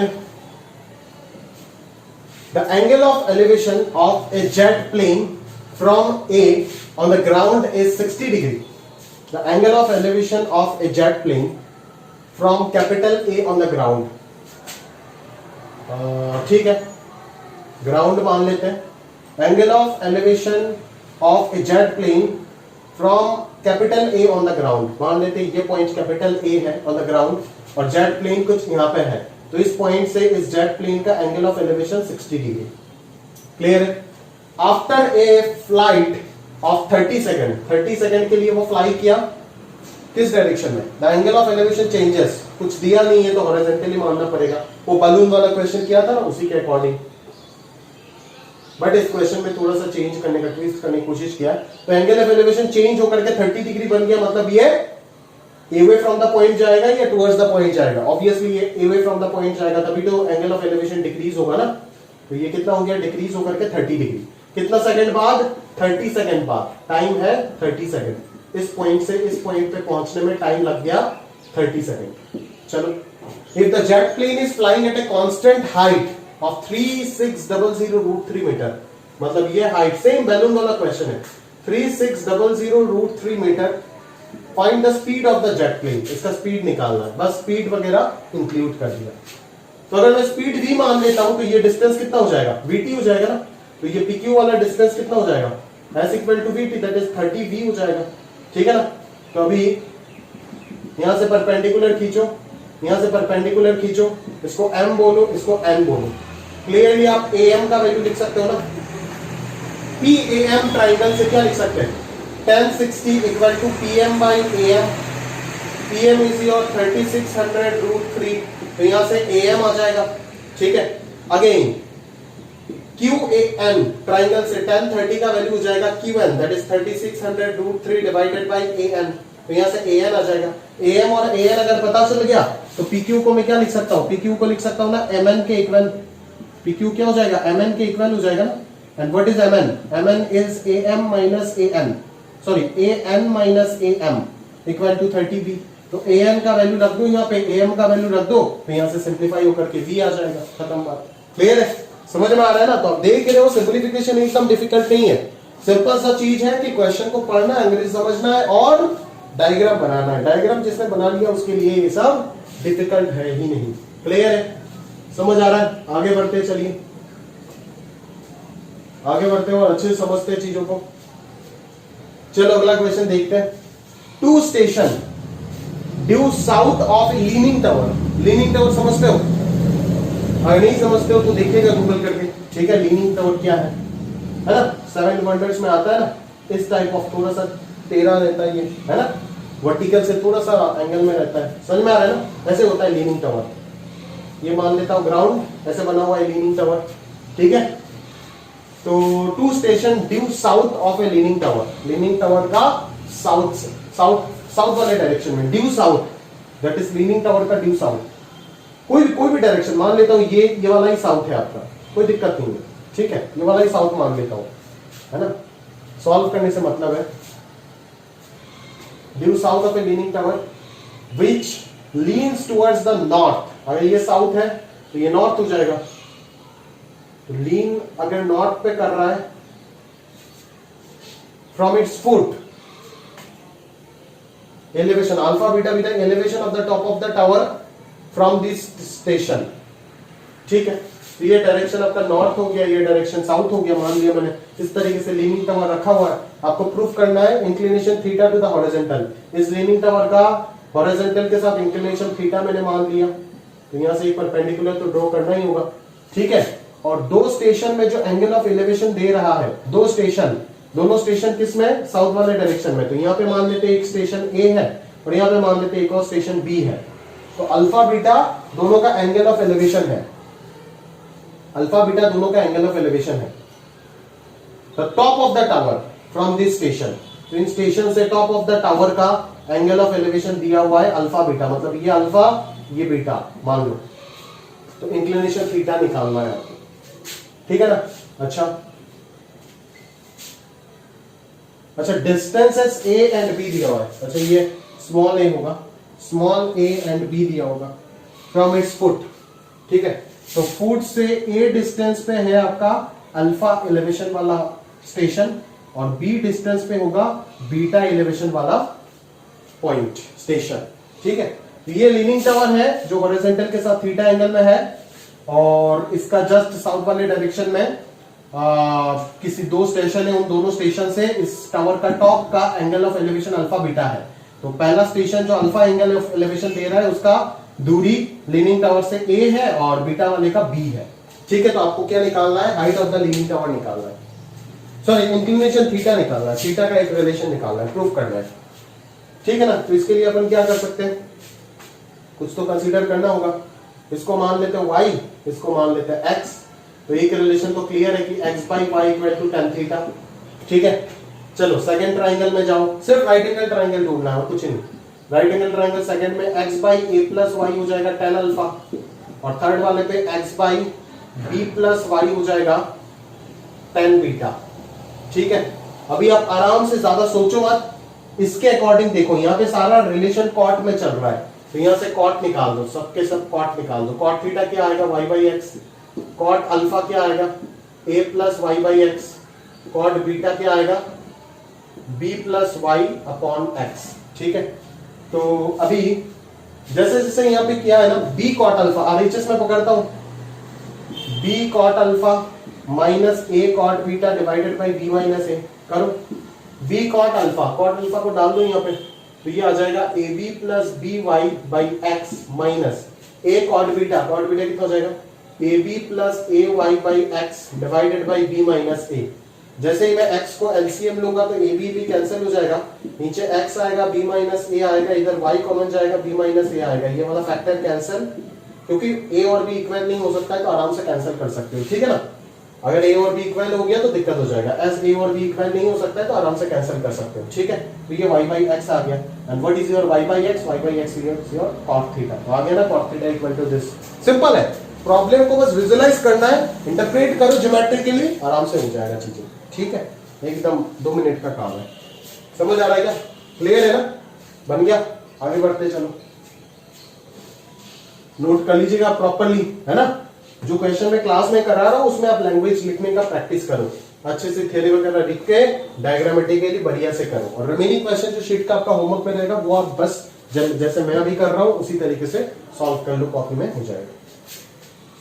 The angle of elevation of a jet plane from A on the ground is 60 degree. The angle of elevation of a jet plane from capital A on the ground, ठीक है, ग्राउंड मान लेते हैं। Angle of elevation of a jet plane from capital A on the ground, मान लेते हैं ये point capital A है ऑन द ग्राउंड, और जेट प्लेन कुछ यहां पे है, तो इस पॉइंट से इस जेट प्लेन का angle of elevation 60 degree, clear है। After a flight of 30 second, 30 second के लिए वो फ्लाई किया किस डायरेक्शन में, the angle of elevation changes, कुछ दिया नहीं है तो हॉरिजॉन्टली मानना पड़ेगा, वो बलून वाला क्वेश्चन किया था ना उसी के अकॉर्डिंग, बट इस क्वेश्चन में थोड़ा सा चेंज करने का, ट्विस्ट करने की कोशिश किया। तो एंगल ऑफ एलिवेशन चेंज होकर के 30 डिग्री बन गया, मतलब ये अवे फ्रॉम द पॉइंट जाएगा या टुवर्ड्स द पॉइंट जाएगा, ऑब्वियसली ये अवे फ्रॉम द पॉइंट जाएगा, तभी तो एंगल ऑफ एलिवेशन डिक्रीज होगा ना। तो ये कितना हो गया, डिक्रीज होकर के 30 डिग्री, कितना सेकंड बाद, 30 सेकंड बाद, टाइम है 30 सेकंड, इस पॉइंट से इस पॉइंट पे पहुंचने में टाइम लग गया 30 सेकंड। चलो if the jet plane is flying at a constant height of 3600 √3 metre, मतलब ये हाइट सेम बैलून वाला क्वेश्चन है, 3600 √3 metre, find the speed of the jet plane, इसका स्पीड निकालना है, बस स्पीड वगैरह इंक्लूड कर दिया। तो अगर मैं स्पीड v मान लेता हूं तो ये डिस्टेंस कितना हो जाएगा, vt हो जाएगा ना, तो ये pq वाला डिस्टेंस कितना हो जाएगा, s equal to vt, that is 30v हो जाएगा, ठीक है ना। तो अभी यहां से परपेंडिकुलर खींचो, यहां से परपेंडिकुलर खींचो, इसको m बोलो, इसको n बोलो, क्लियरली आप am का वैल्यू लिख सकते हो ना, PAM ट्राइंगल से क्या लिख सकते हैं, tan 60 equal to PM by AM, PM is your 3600 √3, तो यहां से AM आ जाएगा, ठीक है। अगेन QAN ट्राइंगल से tan 30 का वैल्यू हो जाएगा QN, that is 3600 √3 divided by AN, तो यहां से AN आ जाएगा। AM और AN अगर पता चल गया तो PQ को मैं क्या लिख सकता हूं, PQ को लिख सकता हूं ना MN के इक्वल, PQ क्या हो जाएगा, MN के इक्वल हो जाएगा ना। And what is MN, MN is AM minus AN, sorry AN minus AM equal to 30V, तो AN का वैल्यू रख दो यहाँ पे, AM का वैल्यू रख दो, तो यहाँ से सिंप्लीफाई होकर के V आ जाएगा, खत्म बात, क्लियर है, समझ में आ रहा है ना। तो आप देख रहे हो सिंप्लीफिकेशन एकदम डिफिकल्ट नहीं है, सिंपल सा चीज है कि क्वेश्चन को पढ़ना है, अंग्रेजी समझना है और डायग्राम बनाना है। डायग्राम जिसने बना लिया उसके लिए ये सब डिफिकल्ट है ही नहीं, क्लियर है, समझ आ रहा है। आगे बढ़ते चलिए, आगे बढ़ते हो, अच्छे से समझते हैं चीजों को। चलो अगला क्वेश्चन देखते हैं। Two station due south of leaning tower, leaning tower समझते हो, अगर नहीं समझते हो तो देखिएगा गूगल करके, ठीक है। लीनिंग टावर क्या है ना, 7 वंडर्स में आता है ना, इस टाइप ऑफ थोड़ा सा टेढ़ा रहता है ये, है ना, वर्टिकल से थोड़ा सा एंगल में रहता है, समझ में आ रहा है ना, ऐसे होता है लीनिंग टावर। ये मान लेता हूं ग्राउंड, ऐसे बना हुआ है लीनिंग टावर, ठीक है। तो two station due south of a leaning tower, leaning tower का साउथ से, साउथ वाले डायरेक्शन में, due south, that is leaning tower का ड्यू साउथ, कोई भी डायरेक्शन मान लेता हूं, ये वाला ही साउथ है आपका, कोई दिक्कत नहीं है, ठीक है, ये वाला ही साउथ मान लेता हूं, है ना, सॉल्व करने से मतलब है। Due south of a leaning tower which leans towards the north, अगर ये साउथ है तो ये नॉर्थ हो जाएगा, तो लीन अगर नॉर्थ पे कर रहा है from its foot, elevation alpha beta beta, elevation of the top of the tower from this station, ठीक है। तो ये डायरेक्शन आपका नॉर्थ हो गया, ये डायरेक्शन साउथ हो गया, मान लिया मैंने। इस तरीके से लीनिंग टावर रखा हुआ है, आपको प्रूफ करना है inclination theta two the horizontal, इस लीनिंग टावर का हॉरिजॉन्टल के साथ इंक्लिनेशन थीटा मैंने मान लिया, तो यहां से एक परपेंडिकुलर तो ड्रॉ करना ही होगा, ठीक है। और दो स्टेशन में जो एंगल ऑफ एलिवेशन दे रहा है, दो स्टेशन, दोनों स्टेशन किस में, साउथ वाले डायरेक्शन में, तो यहाँ पे मान लेते एक स्टेशन ए है और यहाँ पे मान लेते एक और स्टेशन बी है, तो अल्फा बीटा दोनों का एंगल ऑफ एलिवेशन है, अल्फा बीटा दोनों का एंगल ऑफ एलिवेशन है। The top of the tower from this station, तो इन स्टेशन से टॉप ऑफ द टावर का एंगल ऑफ एलिवेशन दिया हुआ है अल्फा बीटा, मतलब ये अल्फा ये बीटा मान लो, तो इंक्लिनेशन थीटा निकालना है आपको, ठीक है ना। अच्छा डिस्टेंसेस ए एंड बी दिया हुआ है, अच्छा ये स्मॉल ए होगा, स्मॉल ए एंड बी दिया होगा फ्रॉम इट्स फुट, ठीक है। तो फुट से ए डिस्टेंस पे है आपका अल्फा एलिवेशन वाला स्टेशन और बी डिस्टेंस पे होगा बीटा एलिवेशन वाला पॉइंट स्टेशन, ठीक है। तो ये लीनिंग टावर है जो हॉरिजॉन्टल के साथ थीटा एंगल में है और इसका जस्ट साउथ वाले डायरेक्शन में किसी दो स्टेशन है, उन दोनों स्टेशन से इस टावर का टॉप का angle of elevation alpha beta है। तो पहला स्टेशन जो अल्फा एंगल ऑफ एलिवेशन दे रहा है उसका दूरी लीनिंग टावर से ए है और बीटा वाले का बी है, ठीक है। तो आपको क्या निकालना है, height of the leaning tower निकालना है, सॉरी इंक्लिनेशन थीटा निकालना है, थीटा का एक रिलेशन निकालना है, प्रूफ करना है, ठीक है ना। तो इसके लिए अपन क्या कर सकते हैं, कुछ तो कंसीडर करना होगा, इसको मान लेते हैं y, इसको मान लेते हैं x, तो एक रिलेशन तो क्लियर है कि x by y equal to tan थीटा, ठीक है। चलो सेकंड ट्राइंगल में जाओ, सिर्फ राइट एंगल ट्राइंगल ढूंढना है और कुछ नहीं, राइट एंगल ट्राइंगल सेकंड में x बाई a प्लस वाई हो जाएगा tan अल्फा और थर्ड वाले पे x by b plus y हो जाएगा tan बीटा, ठीक है। अभी आप आराम से ज्यादा सोचो मत, इसके अकॉर्डिंग देखो, यहाँ पे सारा रिलेशन कॉट में चल रहा है, तो यहां से कॉट निकाल दो, सबके सब कॉट निकाल दो। कॉट थीटा क्या आएगा, y by x. Cot alpha क्या आएगा, a plus y by x. Cot beta क्या आएगा, b plus y upon x. ठीक है, तो अभी जैसे जैसे यहां पे किया है ना, बी कॉट अल्फा, आरएचएस में पकड़ता हूं, b cot alpha minus a cot beta divided by b minus a. करो b cot alpha, cot alpha को डाल दो यहां पे, तो ये आ जाएगा a b plus b y by x minus a cot beta कितना हो जाएगा, a b plus a y by x divided by b minus a. जैसे ही मैं x को एलसीएम लूंगा तो ए बी भी कैंसिल हो जाएगा, नीचे x आएगा, b माइनस ए आएगा, इधर y कॉमन जाएगा, b माइनस ए आएगा। ये वाला फैक्टर कैंसिल, क्योंकि a और b इक्वल नहीं हो सकता है तो आराम से कैंसिल कर सकते हो। ठीक है ना, अगर a और b इक्वल हो गया तो दिक्कत हो जाएगा, एज a और b इक्वल नहीं हो सकता है तो आराम से कैंसिल कर सकते हो। ठीक है, तो ये y बाई एक्स आ गया, and what is your y by x, y by x is your cot theta. तो आ गया ना cot theta equal to this. Simple है, प्रॉब्लम को बस विजुअलाइज करना है, इंटरप्रेट करो ज्योमेट्रिकली, आराम से हो जाएगा चीजें। ठीक है, एकदम 2 मिनट का काम है। समझ आ रहा है क्या, क्लियर है ना, बन गया, आगे बढ़ते चलो। नोट कर लीजिएगा प्रॉपरली, है ना, जो क्वेश्चन मैं क्लास में करा रहा हूं उसमें आप लैंग्वेज लिखने का प्रैक्टिस करो, अच्छे से थ्योरी वगैरह लिख के डायग्रामेटिकली बढ़िया से करो। और रिमेनिंग क्वेश्चन जो शीट का आपका होमवर्क में रहेगा वो आप बस जैसे मैं अभी कर रहा हूं उसी तरीके से सॉल्व कर लो, कॉपी में हो जाएगा।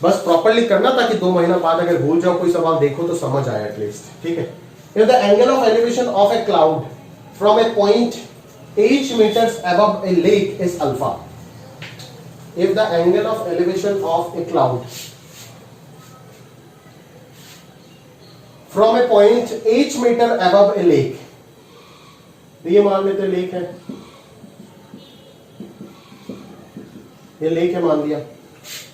बस प्रॉपरली करना ताकि 2 महीना बाद अगर भूल जाओ कोई सवाल देखो तो समझ आए एटलीस्ट। ठीक है, if the angle of elevation of a cloud from a point h meters above a lake is alpha, if the angle of elevation of a cloud from a point h meter above a lake, ये मान लेते lake है, ये lake है मान लिया,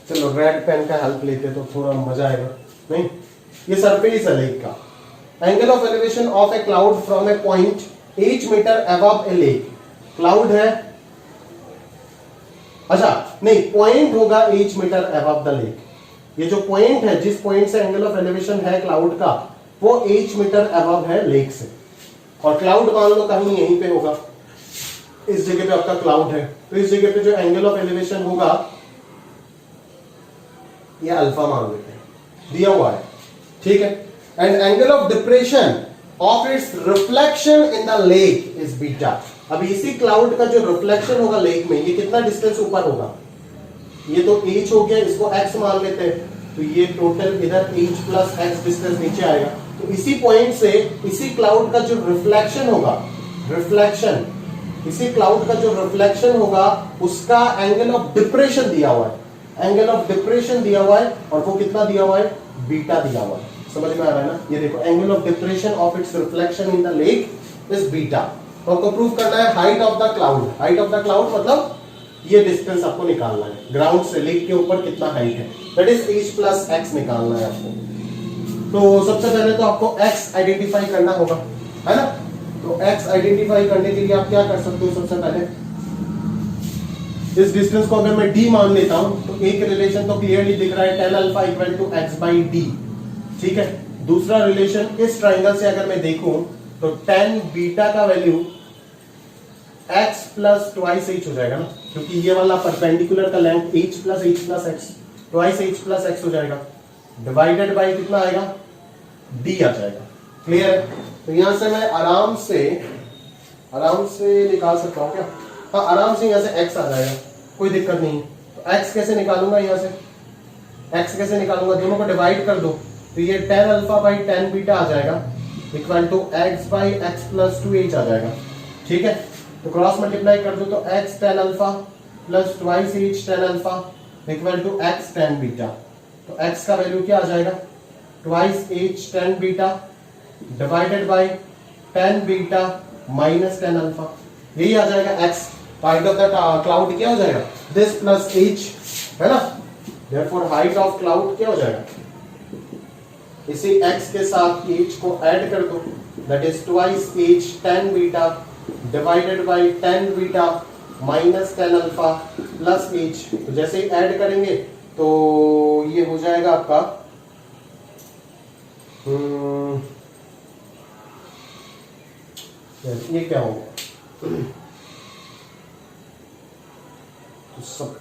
चलो red pen का हेल्प लेते तो थोड़ा मजा आएगा। नहीं, ये सरफेस है लेक का। Angle of elevation of a cloud from a point h metre above a lake, cloud है, अच्छा नहीं, पॉइंट होगा h metre above the lake. ये जो पॉइंट है, जिस पॉइंट से एंगल ऑफ एलिवेशन है क्लाउड का, वो h मीटर अबव है लेक से। और क्लाउड मान लो कहीं यहीं पे होगा, इस जगह पे आपका क्लाउड है, तो इस जगह पे जो एंगल ऑफ एलिवेशन होगा ये अल्फा मान लेते हैं, दिया हुआ है। ठीक है, and angle of depression of its reflection in the lake is beta. अब इसी क्लाउड का जो रिफ्लेक्शन होगा लेक में, ये कितना डिस्टेंस ऊपर होगा, ये तो h हो गया, इसको x मान लेते हैं, तो ये टोटल इधर h प्लस x डिस्टेंस नीचे आएगा। तो इसी पॉइंट से इसी क्लाउड का जो रिफ्लेक्शन होगा, रिफ्लेक्शन, इसी क्लाउड का जो रिफ्लेक्शन होगा उसका एंगल ऑफ डिप्रेशन दिया हुआ है, एंगल ऑफ डिप्रेशन दिया हुआ है, और वो कितना दिया हुआ है, बीटा दिया हुआ है। समझ में आ रहा है ना, ये देखो angle of depression of its reflection in the lake is beta. तो आपको प्रूव करना है height of the cloud, height of the cloud मतलब ये डिस्टेंस आपको निकालना है, ग्राउंड से लेक के ऊपर कितना हाइट है, that is h plus x निकालना है आपको। तो सबसे पहले तो आपको x आइडेंटिफाई करना होगा, है ना। तो x आइडेंटिफाई करने के लिए आप क्या कर सकते हो, सबसे पहले इस डिस्टेंस को अगर मैं d मान लेता हूं तो एक रिलेशन तो क्लियरली दिख रहा है, tan alpha equal to x by d। ठीक है, दूसरा रिलेशन इस ट्राइंगल से अगर मैं देखूं तो tan बीटा का value x plus twice h हो जाएगा ना, क्योंकि ये वाला परपेंडिकुलर का length h plus x, twice h plus x हो जाएगा, डिवाइडेड बाय कितना आएगा, d आ जाएगा। क्लियर है, तो यहां से मैं आराम से निकाल सकता हूं क्या, हाँ आराम से यहां से x आ जाएगा, कोई दिक्कत नहीं। तो x कैसे निकालूंगा, यहां से x कैसे निकालूंगा, दोनों को डिवाइड कर दो, तो ये tan alpha by tan beta आ जाएगा equal to x by x plus 2h आ जाएगा। ठीक है, तो क्रॉस मल्टीप्लाई कर दो तो x tan alpha plus twice h tan alpha equal to x tan beta. तो x का वैल्यू क्या आ जाएगा, twice h tan beta divided by tan beta minus tan alpha, यही आ जाएगा x। Height of the cloud क्या हो जाएगा, दिस प्लस h, है ना, देयरफॉर हाइट ऑफ क्लाउड क्या हो जाएगा, इसी x के साथ h को ऐड कर दो, that is twice h tan beta divided by tan beta minus tan alpha plus h। तो जैसे ही ऐड करेंगे तो ये हो जाएगा आपका ये क्या होगा,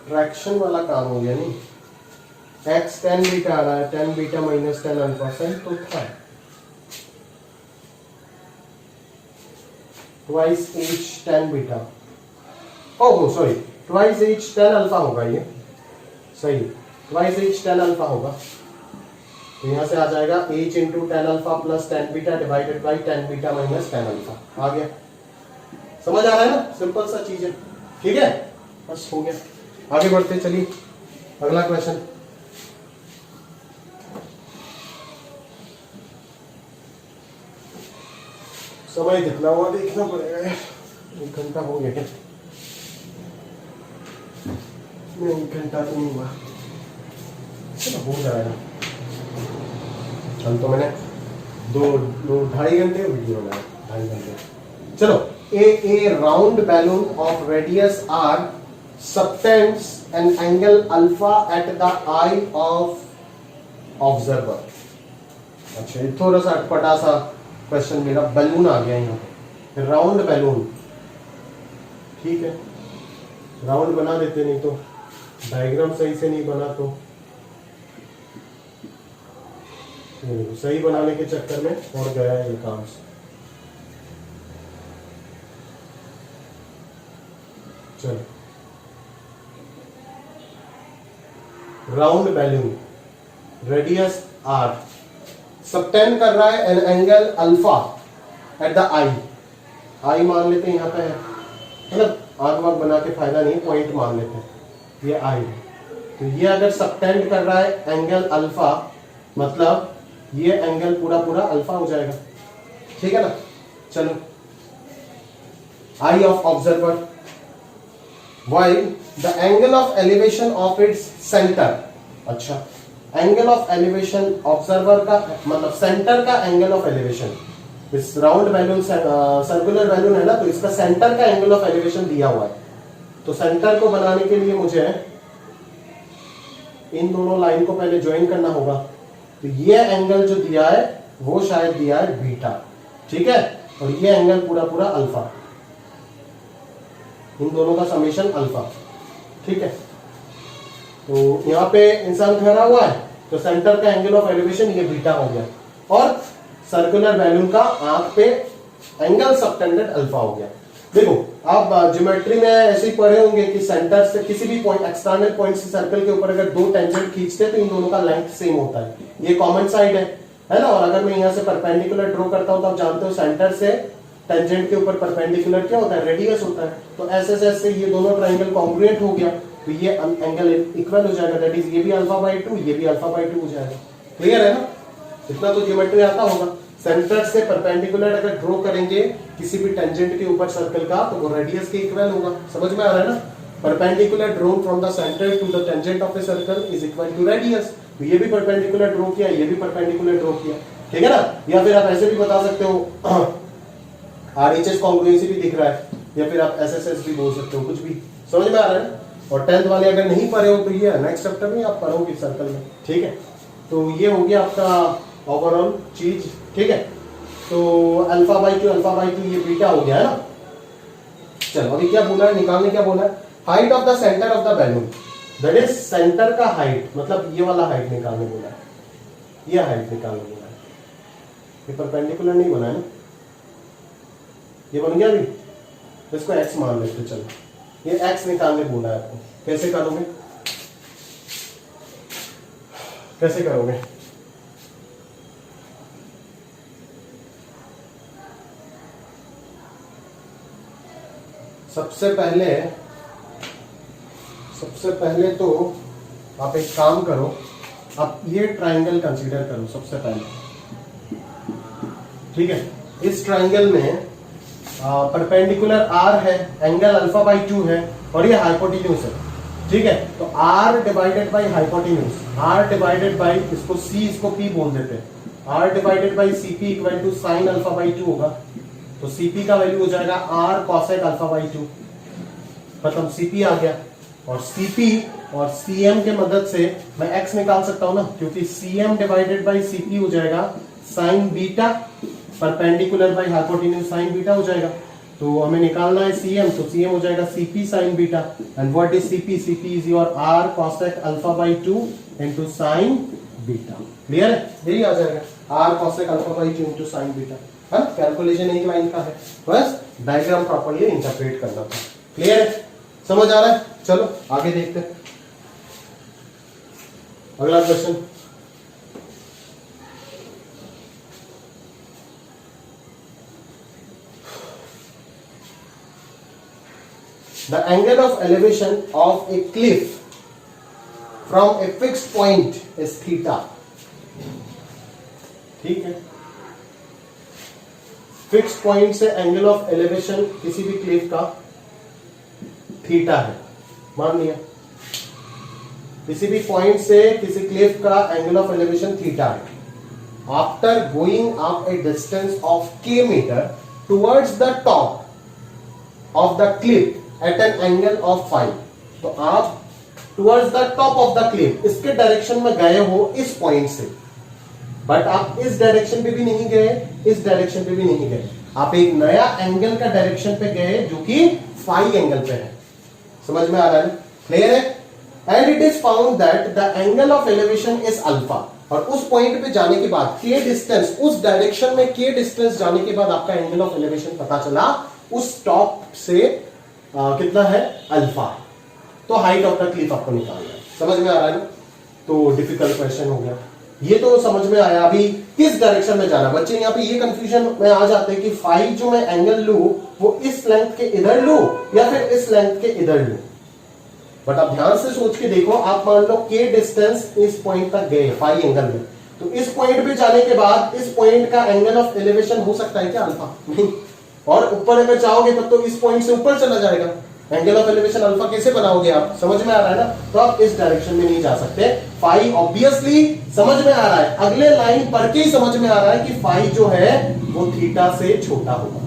ट्रैक्शन वाला काम हो गया नहीं, एक्स टेन बीटा आ रहा है, ten beta minus tan alpha, सही तो था, twice H tan beta, oh sorry twice H tan alpha होगा ये, सही ट्वाइस एच टेन अल्फा होगा, तो यहां से आ जाएगा h into tan alpha plus tan beta divided by tan beta minus tan alpha, आ गया, समझ आ रहा है ना, सिंपल सा चीज है, ठीक है, बस हो गया, आगे बढ़ते चलिए अगला क्वेश्चन। समय कितना हुआ देखना पड़ेगा यार, 1 घंटा हो गया क्या, नहीं 1 घंटा तो नहीं हुआ, चलो हो जाएगा, कल तो मैंने दो 2.5 घंटे वीडियो बनाया, 2.5 घंटे। चलो, a round balloon of radius r subtends an angle alpha at the eye of observer। अच्छा ये थोड़ा सा अटपटा सा क्वेश्चन, मेरा बैलून आ गया यहाँ पे, राउंड बैलून, ठीक है राउंड बना देते, नहीं तो डायग्राम सही से नहीं बना तो सही बनाने के चक्कर में और गया है ये काम से। चलो, round balloon radius r subtend कर रहा है an angle alpha at the eye, eye मान लेते हैं यहाँ पे है, मतलब आग वाग बना के फायदा नहीं, पॉइंट मान लेते हैं, ये आई है, तो ये अगर सबटेंड कर रहा है एंगल अल्फा, मतलब ये एंगल पूरा पूरा अल्फा हो जाएगा, ठीक है ना। चलो, eye of observer, while the angle of elevation of its center, अच्छा एंगल ऑफ एलिवेशन ऑब्जर्वर का मतलब सेंटर का एंगल ऑफ एलिवेशन, इस राउंड बैलून सर्कुलर बैलून है ना, तो इसका सेंटर का एंगल ऑफ एलिवेशन दिया हुआ है, तो सेंटर को बनाने के लिए मुझे इन दोनों लाइन को पहले ज्वाइन करना होगा, तो ये एंगल जो दिया है वो शायद दिया है बीटा, ठीक है, और ये एंगल पूरा पूरा अल्फा, इन दोनों का समेशन अल्फा, ठीक है। तो यहाँ पे इंसान खड़ा हुआ है, तो सेंटर का एंगल ऑफ एलिवेशन ये बीटा हो गया, और सर्कुलर बैलून का आंख पे एंगल सबटेंडेड अल्फा हो गया। देखो आप ज्योमेट्री में ऐसे ही पढ़े होंगे कि सेंटर से किसी भी पॉइंट एक्सटर्नल पॉइंट से सर्कल के ऊपर अगर दो टेंजेंट खींचते तो इन दोनों का लेंथ सेम होता है, ये कॉमन साइड है ना, और अगर मैं यहाँ से परपेंडिकुलर ड्रॉ करता हूँ तो आप जानते हो सेंटर से टेंजेंट के ऊपर परपेंडिकुलर क्या होता है, रेडियस होता है, तो ऐसे ऐसे ये दोनों ट्रायंगल कॉन्ग्रुएंट हो गया, तो ये एंगल इक्वल हो जाएगा, दैट इज ये भी अल्फा बाई 2 ये भी अल्फा बाई 2 हो जाएगा, क्लियर है ना, इतना तो ज्योमेट्री आता होगा। सेंटर से परपेंडिकुलर अगर ड्रॉ करेंगे किसी भी टेंजेंट के ऊपर सर्कल का, तो वो रेडियस के इक्वल होगा, समझ में आ रहा है ना, perpendicular draw from the centre to the tangent of a circle is equal to radius, तो ये भी परपेंडिकुलर ड्रॉ किया, ये भी परपेंडिकुलर ड्रॉ किया, ठीक है ना। या फिर आप ऐसे भी बता सकते हो RHS कॉन्ग्रुएंसी भी दिख रहा है, या फिर आप SSS भी बोल सकते हो, कुछ भी समझ में आ रहा है। और 10th वाले अगर नहीं पढ़े हो तो ये नेक्स्ट चैप्टर में आप पढ़ोगे सर्कल में, ठीक है। तो ये हो गया आपका ओवरऑल चीज, ठीक है। तो अल्फा बाई टू ये बीटा हो गया है ना। चलो अभी क्या बोला है, निकालने क्या बोला है, height of the centre of the balloon, that is centre का हाइट, मतलब ये वाला हाइट निकालने बोला है, ये हाइट निकालने बोला है, ये परपेंडिकुलर नहीं बना है ना, ये बन गया अभी, इसको x मान लेते, चलो ये x निकालने बोला है आपको, कैसे करोगे, कैसे करोगे, सबसे पहले तो आप एक काम करो, आप ये ट्रायंगल कंसीडर करो सबसे पहले, ठीक है। इस ट्रायंगल में परपेंडिकुलर r है, एंगल अल्फा बाई 2 है, और ये हाइपोटेन्यूज है, ठीक है। तो r divided by hypotenuse, r divided by इसको c इसको p बोल देते हैं, r divided by cp equal to sine alpha by 2 होगा, तो cp का वैल्यू हो जाएगा r कॉसेक अल्फा बाई 2, मतलब cp आ गया, और cp और cm के मदद से मैं x निकाल सकता हूं ना, क्योंकि cm डिवाइडेड बाई cp हो जाएगा sign beta perpendicular by hypotenuse sign beta हो जाएगा, तो हमें निकालना है CM, तो CM हो जाएगा CP sin beta. And what is CP? CP is your R cosec alpha by 2 into sin beta. Clear है? यही आ जाएगा R cosec alpha by 2 into sin beta. हाँ, कैलकुलेशन एक लाइन का है, बस डायग्राम प्रॉपर्ली इंटरप्रेट करना था। क्लियर है? समझ आ रहा है? चलो आगे देखते हैं अगला question. The angle of elevation of a cliff from a fixed point is theta। ठीक है, फिक्स्ड पॉइंट से एंगल ऑफ एलिवेशन किसी भी क्लिफ का थीटा है, मान लिया। किसी भी पॉइंट से किसी क्लिफ का एंगल ऑफ एलिवेशन थीटा है। After going up a distance of k metre towards the top of the cliff at an angle of 5। तो आप towards the top of the cliff इसके डायरेक्शन में गए हो इस पॉइंट से, बट आप इस डायरेक्शन पे भी नहीं गए, इस डायरेक्शन पे भी नहीं गए, आप एक नया एंगल का डायरेक्शन पे गए जो कि फाई एंगल पे है। समझ में आ रहा है? क्लियर है? And it is found that the angle of elevation is alpha. और उस पॉइंट पे जाने के बाद के डिस्टेंस, उस डायरेक्शन में के डिस्टेंस जाने के बाद आपका एंगल ऑफ एलिवेशन पता चला उस टॉप से कितना है? अल्फा। तो हाइट ऑफ द क्लिफ आपको निकालना है। समझ में आ रहा है? तो डिफिकल्ट क्वेश्चन हो गया ये, तो समझ में आया। अभी किस डायरेक्शन में जाना, बच्चे यहाँ पे ये कंफ्यूजन में आ जाते हैं कि फाई जो मैं एंगल लू वो इस लेंथ के इधर लू या फिर इस लेंथ के इधर लू। बट आप ध्यान से सोच के देखो, आप मान लो के डिस्टेंस इस पॉइंट तक गए फाई एंगल में, तो इस पॉइंट पे जाने के बाद इस पॉइंट का एंगल ऑफ एलिवेशन हो सकता है क्या? अल्फा नहीं। और ऊपर अगर चाहोगे तब तो इस पॉइंट से ऊपर चला जाएगा। एंगल ऑफ एलिवेशन अल्फा कैसे बनाओगे आप? समझ में आ रहा है ना? तो आप इस डायरेक्शन में नहीं जा सकते। फाई ऑब्वियसली समझ में आ रहा है, अगले लाइन पढ़ के ही समझ में आ रहा है कि फाई जो है वो थीटा से छोटा होगा।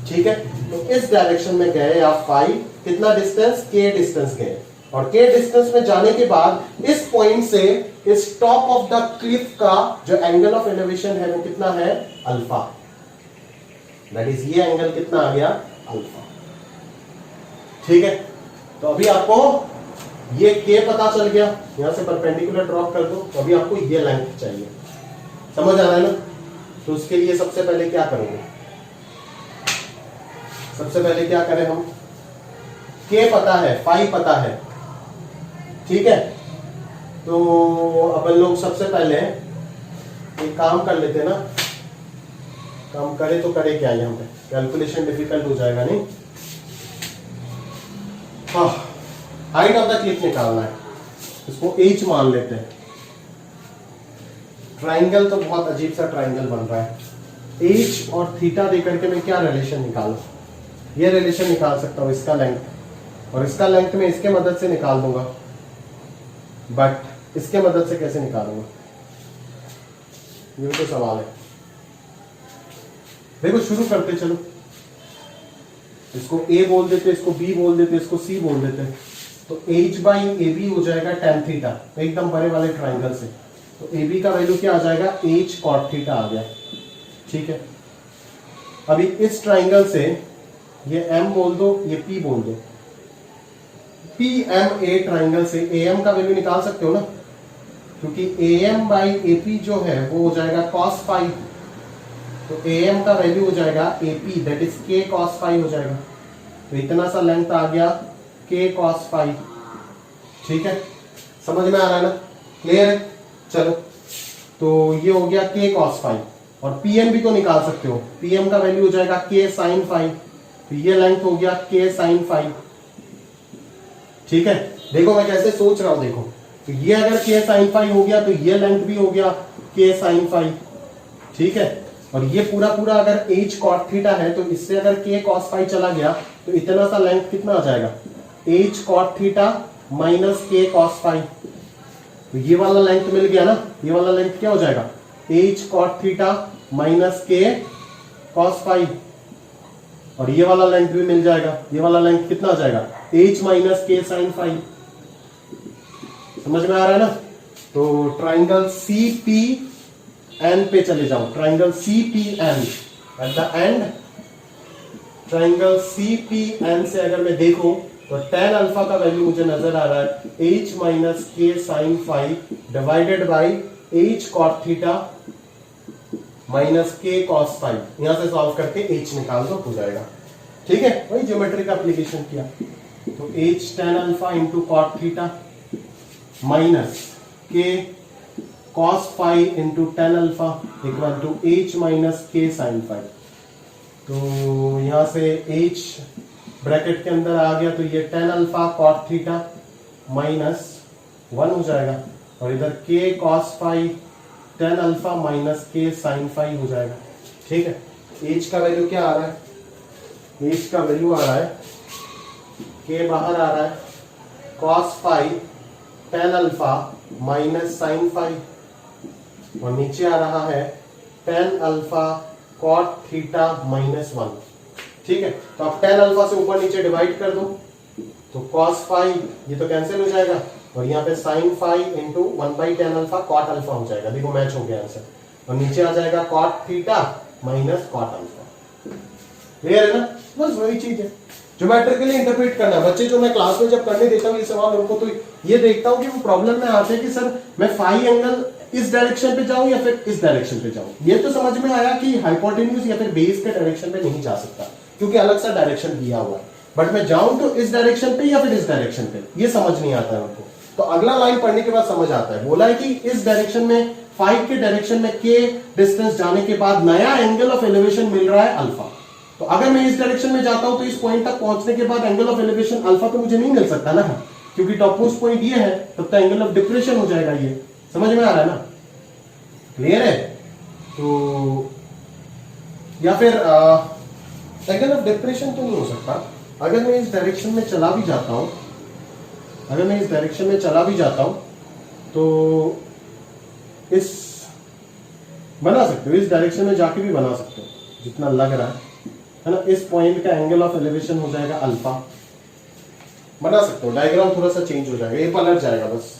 ठीक है, तो इस डायरेक्शन में गए आप, फाई कितना डिस्टेंस? के डिस्टेंस गए, और के डिस्टेंस में जाने के बाद इस पॉइंट से इस टॉप ऑफ द क्लिफ का जो एंगल ऑफ एलिवेशन है वो कितना है? अल्फा। दैट इज ये एंगल कितना आ गया? अल्फा। ठीक है, तो अभी आपको ये के पता चल गया, यहां से परपेंडिकुलर ड्रॉप कर दो, तो अभी आपको ये लेंथ चाहिए। समझ आ रहा है ना? तो उसके लिए सबसे पहले क्या करोगे? सबसे पहले क्या करें हम? के पता है, फाई पता है, ठीक है। तो अपन लोग सबसे पहले एक काम कर लेते हैं ना, काम करे तो करे क्या, यहां पे कैलकुलेशन डिफिकल्ट हो जाएगा नहीं। हाँ, हाइट ऑफ द क्लिफ निकालना है, इसको h मान लेते हैं। ट्राइंगल तो बहुत अजीब सा ट्राइंगल बन रहा है। h और थीटा देकर के मैं क्या रिलेशन निकालूं? ये रिलेशन निकाल सकता हूं, इसका लेंथ, और इसका लेंथ में इसके मदद से निकाल दूंगा, बट इसके मदद से कैसे निकालूंगा? ये भी तो सवाल है। देखो शुरू करते चलो, इसको a बोल देते, इसको b बोल देते, इसको c बोल देते। तो h बाई ए बी हो जाएगा tan थीटा, एकदम बड़े वाले ट्राइंगल से। तो ए बी का वैल्यू क्या आ जाएगा? h cot थीटा आ गया। ठीक है, अभी इस ट्राइंगल से ये m बोल दो, ये p बोल दो। PMA ट्राइंगल से AM का वैल्यू निकाल सकते हो ना, क्योंकि AM बाई AP जो है वो हो जाएगा cos फाई। तो AM का वैल्यू हो जाएगा AP, that is K cos phi हो जाएगा। तो इतना सा लेंथ आ गया K cos फाई। ठीक है, समझ में आ रहा है ना? क्लियर है? चलो, तो ये हो गया K cos फाई, और PM भी तो निकाल सकते हो। PM का वैल्यू हो जाएगा K sin फाई, तो ये लेंथ हो गया K sin फाई। ठीक है, देखो मैं कैसे सोच रहा हूं, देखो तो ये अगर K sin फाई हो गया तो ये लेंथ भी हो गया K sin फाई। ठीक है, और ये पूरा पूरा अगर h cot थीटा है तो इससे अगर K cos फाई चला गया तो इतना सा लेंथ कितना आ जाएगा? h cot theta minus K cos phi. तो ये वाला लेंथ मिल गया ना, ये वाला लेंथ क्या हो जाएगा? h cot theta minus K cos phi. और ये वाला लेंथ भी मिल जाएगा, ये वाला लेंथ कितना आ जाएगा? h minus K sin phi. समझ में आ रहा है ना? तो ट्राइंगल CPN पे चले जाओ, triangle CPN at the end triangle CPN से अगर मैं देखूं तो tan अल्फा का वैल्यू मुझे नजर आ रहा है h minus k sine phi divided by h cot theta minus k cos phi. यहां से सॉल्व करके h निकाल दो, हो जाएगा। ठीक है, वही ज्योमेट्री का एप्लीकेशन किया। तो h tan alpha into cot theta minus k cos phi into tan alpha equal to h minus k sine phi. तो यहां से h ब्रैकेट के अंदर आ गया, तो ये tan alpha cot theta minus 1 हो जाएगा, और इधर k cos phi tan alpha minus k sin phi हो जाएगा। ठीक है, h का वैल्यू क्या आ रहा है? h का वैल्यू आ रहा है k बाहर आ रहा है cos phi tan alpha minus sin phi, और नीचे आ रहा है tan alpha cot theta minus 1। ठीक है, तो आप tan अल्फा से ऊपर नीचे डिवाइड कर दो, तो cos फाई ये तो कैंसिल हो जाएगा, और यहाँ पे sin phi into 1 by tan alpha cot alpha हो जाएगा। देखो मैच हो गया आंसर, और नीचे आ जाएगा cot theta minus cot alpha. Clear है ना? बस वही चीज है, ज्योमेट्रिकली इंटरप्रेट करना। बच्चे जो मैं क्लास में जब करने देता हूँ ये सवाल उनको, तो ये देखता हूँ कि वो प्रॉब्लम में आते हैं कि सर मैं फाई एंगल इस डायरेक्शन पे जाऊं या फिर इस डायरेक्शन पे जाऊं। ये तो समझ में आया कि हाइपोटेन्यूज या फिर बेस के डायरेक्शन पे नहीं जा सकता क्योंकि अलग सा डायरेक्शन दिया हुआ है, बट मैं जाऊं तो इस डायरेक्शन पे या फिर इस डायरेक्शन पे, ये समझ नहीं आता है उनको। तो अगला लाइन पढ़ने के बाद समझ आता है। बोला है कि इस डायरेक्शन में फाइव के डायरेक्शन में के डिस्टेंस जाने के बाद नया एंगल ऑफ एलिवेशन मिल रहा है अल्फा। तो अगर मैं इस डायरेक्शन में जाता हूं तो इस पॉइंट तक पहुंचने के बाद एंगल ऑफ एलिवेशन अल्फा तो मुझे नहीं मिल सकता ना, क्योंकि टॉपमोस्ट पॉइंट ये है, तब तक एंगल ऑफ डिप्रेशन हो जाएगा। ये समझ में आ रहा है ना? क्लियर है? तो या फिर एंगल ऑफ डिप्रेशन तो नहीं हो सकता। अगर मैं इस डायरेक्शन में चला भी जाता हूं, अगर मैं इस डायरेक्शन में चला भी जाता हूं तो इस बना सकते हो, इस डायरेक्शन में जाके भी बना सकते हो जितना लग रहा है ना। इस पॉइंट का एंगल ऑफ एलिवेशन हो जाएगा अल्फा, बना सकते हो। डायग्राम थोड़ा सा चेंज हो जाएगा, ये पलट जाएगा, बस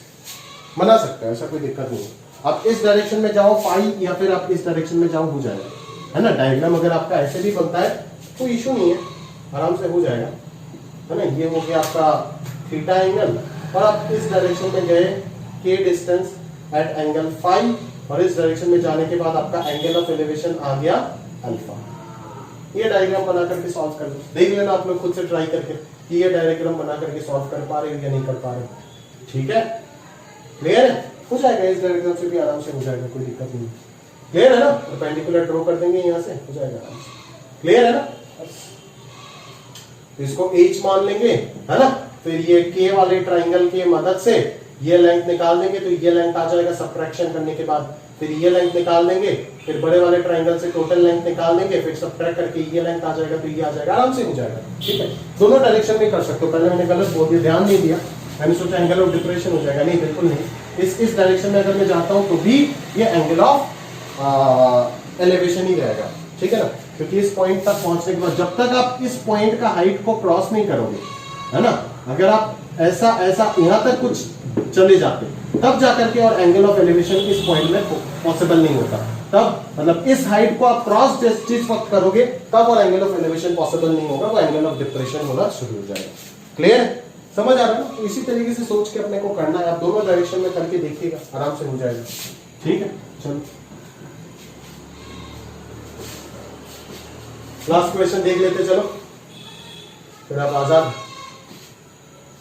बना सकते हो, ऐसा कोई दिक्कत नहीं। आप इस डायरेक्शन में जाओ फाई, या फिर आप इस डायरेक्शन में जाओ, हो जाएगा, है ना। डायग्राम अगर आपका ऐसे भी बनता है तो इशू नहीं है, आराम से हो जाएगा, है ना। ये हो गया आपका थीटा एंगल, और आप इस डायरेक्शन में गए के डिस्टेंस एट एंगल फाई, और इस डायरेक्शन में जाने के बाद आपका एंगल ऑफ एलिवेशन आ गया अल्फा। ये डायग्राम बना करके सॉल्व कर दो, देख लेना आप लोग खुद से ट्राई करके कि ये डायग्राम बना करके सॉल्व कर पा रहे हो या नहीं कर पा रहे हो। ठीक है, क्लियर है? हो जाएगा, इस डायग्राम से भी आराम से हो जाएगा, कोई दिक्कत नहीं। क्लियर है ना? परपेंडिकुलर ड्रॉ कर देंगे यहाँ से, हो जाएगा आराम से। क्लियर है ना? तो इसको h मान लेंगे, है ना। फिर ये k वाले ट्राइंगल के मदद से ये लेंथ निकाल देंगे, तो ये लेंथ आ जाएगा सब्ट्रैक्शन करने के बाद। फिर ये लेंथ निकाल देंगे, फिर बड़े वाले ट्राइंगल से टोटल लेंथ निकाल देंगे, फिर सब्ट्रैक्ट करके ये लेंथ आ जाएगा, तो ये आ जाएगा, आराम से हो जाएगा। ठीक है, दोनों डायरेक्शन में कर सकते हो। पहले मैंने गलत बोल दिया, ध्यान नहीं दिया, मैंने सोचा एंगल ऑफ डिप्रेशन हो जाएगा, नहीं, बिल्कुल नहीं। इस डायरेक्शन में अगर मैं जाता हूं तो भी ये एंगल ऑफ एलिवेशन ही रहेगा। ठीक है ना, क्योंकि इस पॉइंट तक पहुंचने के बाद जब तक आप इस पॉइंट का हाइट को क्रॉस नहीं करोगे, है ना, अगर आप ऐसा ऐसा यहां तक कुछ चले जाते तब जाकर के और एंगल ऑफ एलिवेशन इस पॉइंट में पॉसिबल नहीं होता। तब मतलब इस हाइट को आप क्रॉस जिस वक्त करोगे तब और एंगल ऑफ एलिवेशन पॉसिबल नहीं होगा, वो एंगल ऑफ डिप्रेशन होना शुरू हो जाएगा। क्लियर है? समझ आ रहा है ना? तो इसी तरीके से सोच के अपने को करना है, आप दोनों डायरेक्शन में करके देखिएगा, आराम से हो जाएगा। ठीक है, चलो लास्ट क्वेश्चन देख लेते, चलो फिर आप आजाद।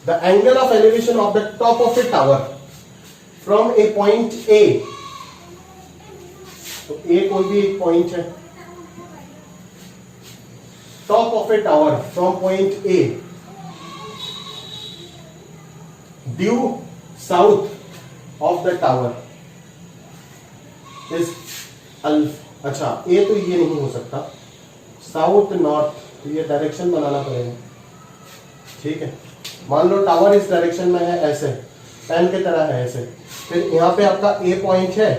The angle of elevation of the top of a tower from a point A, तो ए कोई भी एक पॉइंट है, top of a tower from point A due south of the tower is alpha. अच्छा, ए तो ये नहीं हो सकता, साउथ नॉर्थ, तो ये डायरेक्शन बनाना पड़ेगा। ठीक है, मान लो टावर इस डायरेक्शन में है, ऐसे पेन की तरह है ऐसे, फिर यहाँ पे आपका ए पॉइंट है,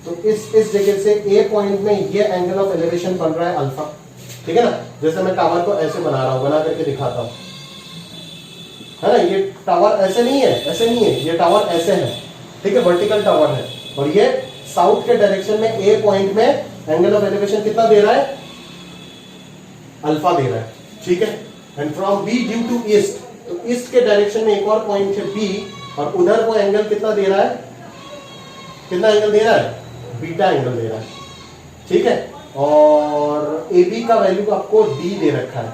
तो इस जगह से ए पॉइंट में ये एंगल ऑफ एलिवेशन बन रहा है अल्फा। ठीक है ना, जैसे मैं टावर को ऐसे बना रहा हूं, बना करके दिखाता हूं, है ना। ये टावर ऐसे नहीं है, ऐसे नहीं है, ये टावर ऐसे है, ठीक है, वर्टिकल टावर है, और ये साउथ के डायरेक्शन में ए पॉइंट में एंगल ऑफ एलिवेशन कितना दे रहा है? अल्फा दे रहा है। ठीक है। And from B due to east, तो ईस्ट के डायरेक्शन में एक और पॉइंट है बी, और उधर वो एंगल कितना दे रहा है, कितना एंगल दे रहा है, बीटा एंगल दे रहा है, ठीक है। और ए बी का वैल्यू आपको डी दे रखा है,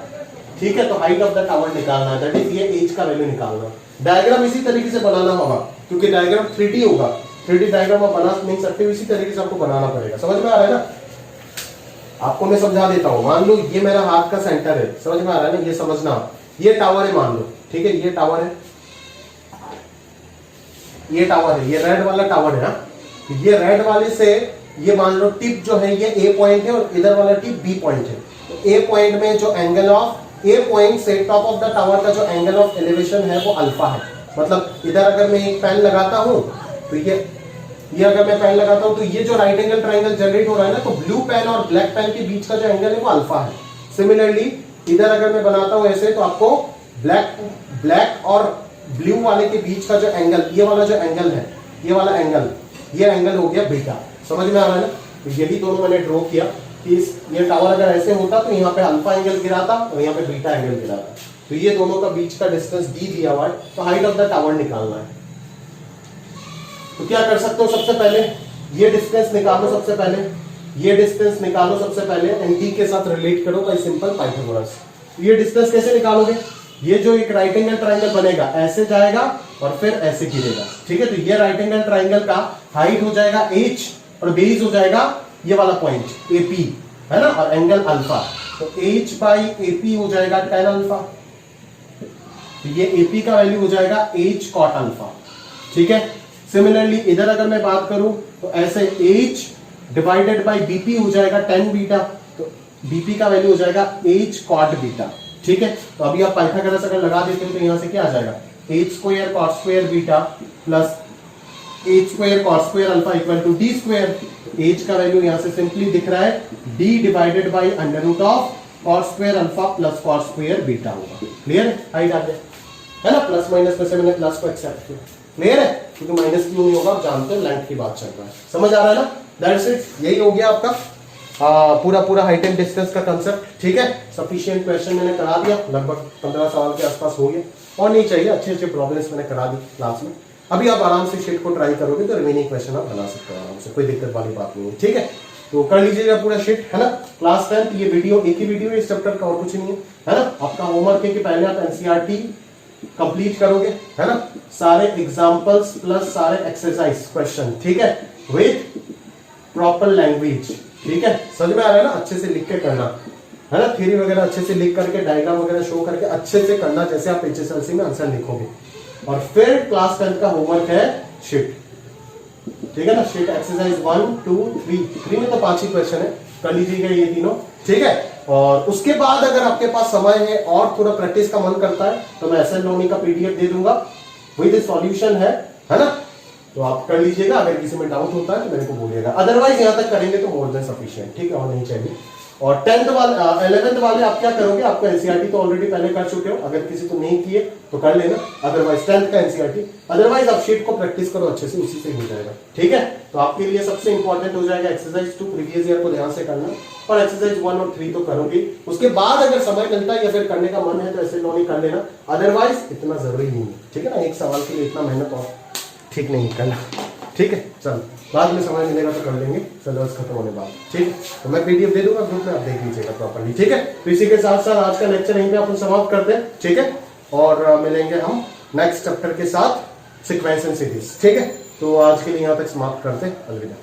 ठीक है। तो हाइट ऑफ द टावर निकालना है, दैट इज ये एच का वैल्यू निकालना है। डायग्राम इसी तरीके से बनाना होगा, क्योंकि डायग्राम 3D होगा, 3D डायग्राम आप बना नहीं सकते, इसी तरीके से आपको बनाना पड़ेगा। समझ में आ रहा है ना? आपको मैं समझा देता हूं। मान लो ये मेरा हाथ का सेंटर है, समझ में आ रहा है ना? ये समझना, ये टावर है मान लो, ठीक है, ये टावर है, ये टावर है, ये रेड वाला टावर है। ये रेड वाले से ये मान लो टिप जो है ये ए पॉइंट है और इधर वाला टिप बी पॉइंट है। तो ए पॉइंट में जो एंगल ऑफ ए पॉइंट से टॉप ऑफ द टावर का जो एंगल ऑफ एलिवेशन है वो अल्फा है। मतलब इधर अगर मैं एक पेन लगाता हूं तो ये अगर मैं पेन लगाता हूं तो ये जो राइट एंगल ट्राइंगल जनरेट हो रहा है ना, तो ब्लू पेन और ब्लैक पेन के बीच का जो एंगल है वो अल्फा है। सिमिलरली इधर अगर मैं बनाता हूं ऐसे, तो आपको ब्लैक और ब्लू वाले के बीच का जो एंगल, ये वाला जो एंगल है, ये वाला एंगल, ये एंगल हो गया बीटा। समझ में आ रहा है ना? तो यही दोनों मैंने ड्रॉ किया कि ये टावर अगर ऐसे होता तो यहाँ पे अल्फा एंगल गिराता और यहाँ पे बीटा एंगल गिराता। तो ये दोनों का बीच का डिस्टेंस डी दिया हुआ है, तो हाइट ऑफ द टावर निकालना है। तो क्या कर सकते हो, सबसे पहले ये डिस्टेंस निकालो, सबसे पहले ये डिस्टेंस निकालो सबसे पहले, एंड डी के साथ रिलेट करो बाय सिंपल पाइथागोरस। ये डिस्टेंस कैसे निकालोगे? ये जो एक राइट एंगल ट्राइंगल बनेगा ऐसे जाएगा और फिर ऐसे गिरेगा, ठीक है। तो ये राइट एंगल ट्राइंगल का हाइट हो जाएगा h और बेस हो जाएगा ये वाला पॉइंट AP, है ना, और एंगल अल्फा। तो h बाई AP हो जाएगा tan अल्फा, तो ये AP का वैल्यू हो जाएगा h cot अल्फा, ठीक है। सिमिलरली इधर अगर मैं बात करूं तो ऐसे h डिवाइडेड बाई BP हो जाएगा tan बीटा, तो BP का वैल्यू हो जाएगा h cot बीटा, ठीक है। तो अभी आप पाइथागोरस अगर लगा देते हो तो यहां से क्या आ जाएगा, h square cot square beta plus h square cot square alpha equal to d square. h का वैल्यू यहां से सिंपली दिख रहा है d divided by under root of cot square alpha plus cot square beta होगा। Clear है? Height आ गया, है ना? प्लस माइनस में से मैंने प्लस को एक्सेप्ट किया। क्लियर है? क्योंकि माइनस क्यों नहीं होगा, आप जानते हो लेंथ की बात चल रहा है। समझ आ रहा है ना? दैट्स इट, यही हो गया आपका पूरा हाइट एंड डिस्टेंस का कंसेप्ट, ठीक है। सफिशिएंट क्वेश्चन मैंने करा दिया, लगभग 15 सवाल के आसपास हो गया, और नहीं चाहिए, अच्छे प्रॉब्लम्स मैंने करा दी क्लास में। अभी आप आराम से शीट को ट्राई करोगे तो रिमेनिंग क्वेश्चन आप बना सकते हो आराम से, कोई दिक्कत वाली बात नहीं है, ठीक है। तो कर लीजिएगा पूरा शीट, है ना। क्लास 10 ये वीडियो, एक ही वीडियो है इस चैप्टर का, और कुछ नहीं है ना। आपका होमवर्क है कि पहले आप एनसीईआरटी कंप्लीट करोगे, है ना, सारे एग्जांपल्स प्लस सारे एक्सरसाइज क्वेश्चन, ठीक है, विद प्रॉपर लैंग्वेज, ठीक है। समझ में आ रहा है ना? अच्छे से लिख के करना, है ना, थ्योरी वगैरह अच्छे से लिख करके, डायग्राम वगैरह शो करके अच्छे से करना, जैसे आप एचएसएलसी में आंसर लिखोगे। और फिर क्लास 10 का होमवर्क है शीट, ठीक है ना। शीट एक्सरसाइज 1 2 3 में तो 5 ही क्वेश्चन है, कर लीजिएगा ये तीनों, ठीक है। और उसके बाद अगर आपके पास समय है और थोड़ा प्रैक्टिस का मन करता है तो मैं एसएल लोनी का पीडीएफ दे दूंगा, विद सॉल्यूशन है ना। तो आप कर लीजिएगा, अगर किसी में डाउट होता है तो मेरे को बोलिएगा, अदरवाइज यहां तक करेंगे तो मोर देन सफिशिएंट, ठीक है, और नहीं चाहिए। और 10th वाले 11th वाले आप क्या करोगे, आपको एनसीईआरटी तो ऑलरेडी पहले कर चुके हो, अगर किसी को नहीं किए तो कर लेना, अदरवाइज 10th का एनसीईआरटी, अदरवाइज आप शीट को प्रैक्टिस करो अच्छे से, उसी से हो जाएगा, ठीक है। तो आपके लिए सबसे इंपॉर्टेंट हो जाएगा एक्सरसाइज 2 प्रीवियस ईयर को ध्यान से करना, और एक्सरसाइज 1 और 3 तो करोगे। उसके बाद अगर समय मिलता है या फिर करने का मन है तो ऐसे लोनी कर लेना, अदरवाइज इतना जरूरी नहीं है, ठीक है ना। एक सवाल के लिए इतना मेहनत और ठीक नहीं करना, ठीक है। चल बाद में समय मिलेगा तो कर लेंगे, सिलेबस खत्म होने बाद, ठीक है। तो मैं पीडीएफ दे दूंगा ग्रुप में, आप देख लीजिएगा प्रॉपर्ली, ठीक है। तो इसी के साथ साथ आज का लेक्चर यहीं पे अपन समाप्त करते हैं, ठीक है। और मिलेंगे हम नेक्स्ट चैप्टर के साथ, सीक्वेंस एंड सीरीज, ठीक है। तो आज के लिए यहाँ तक समाप्त करते हैं, अलविदा।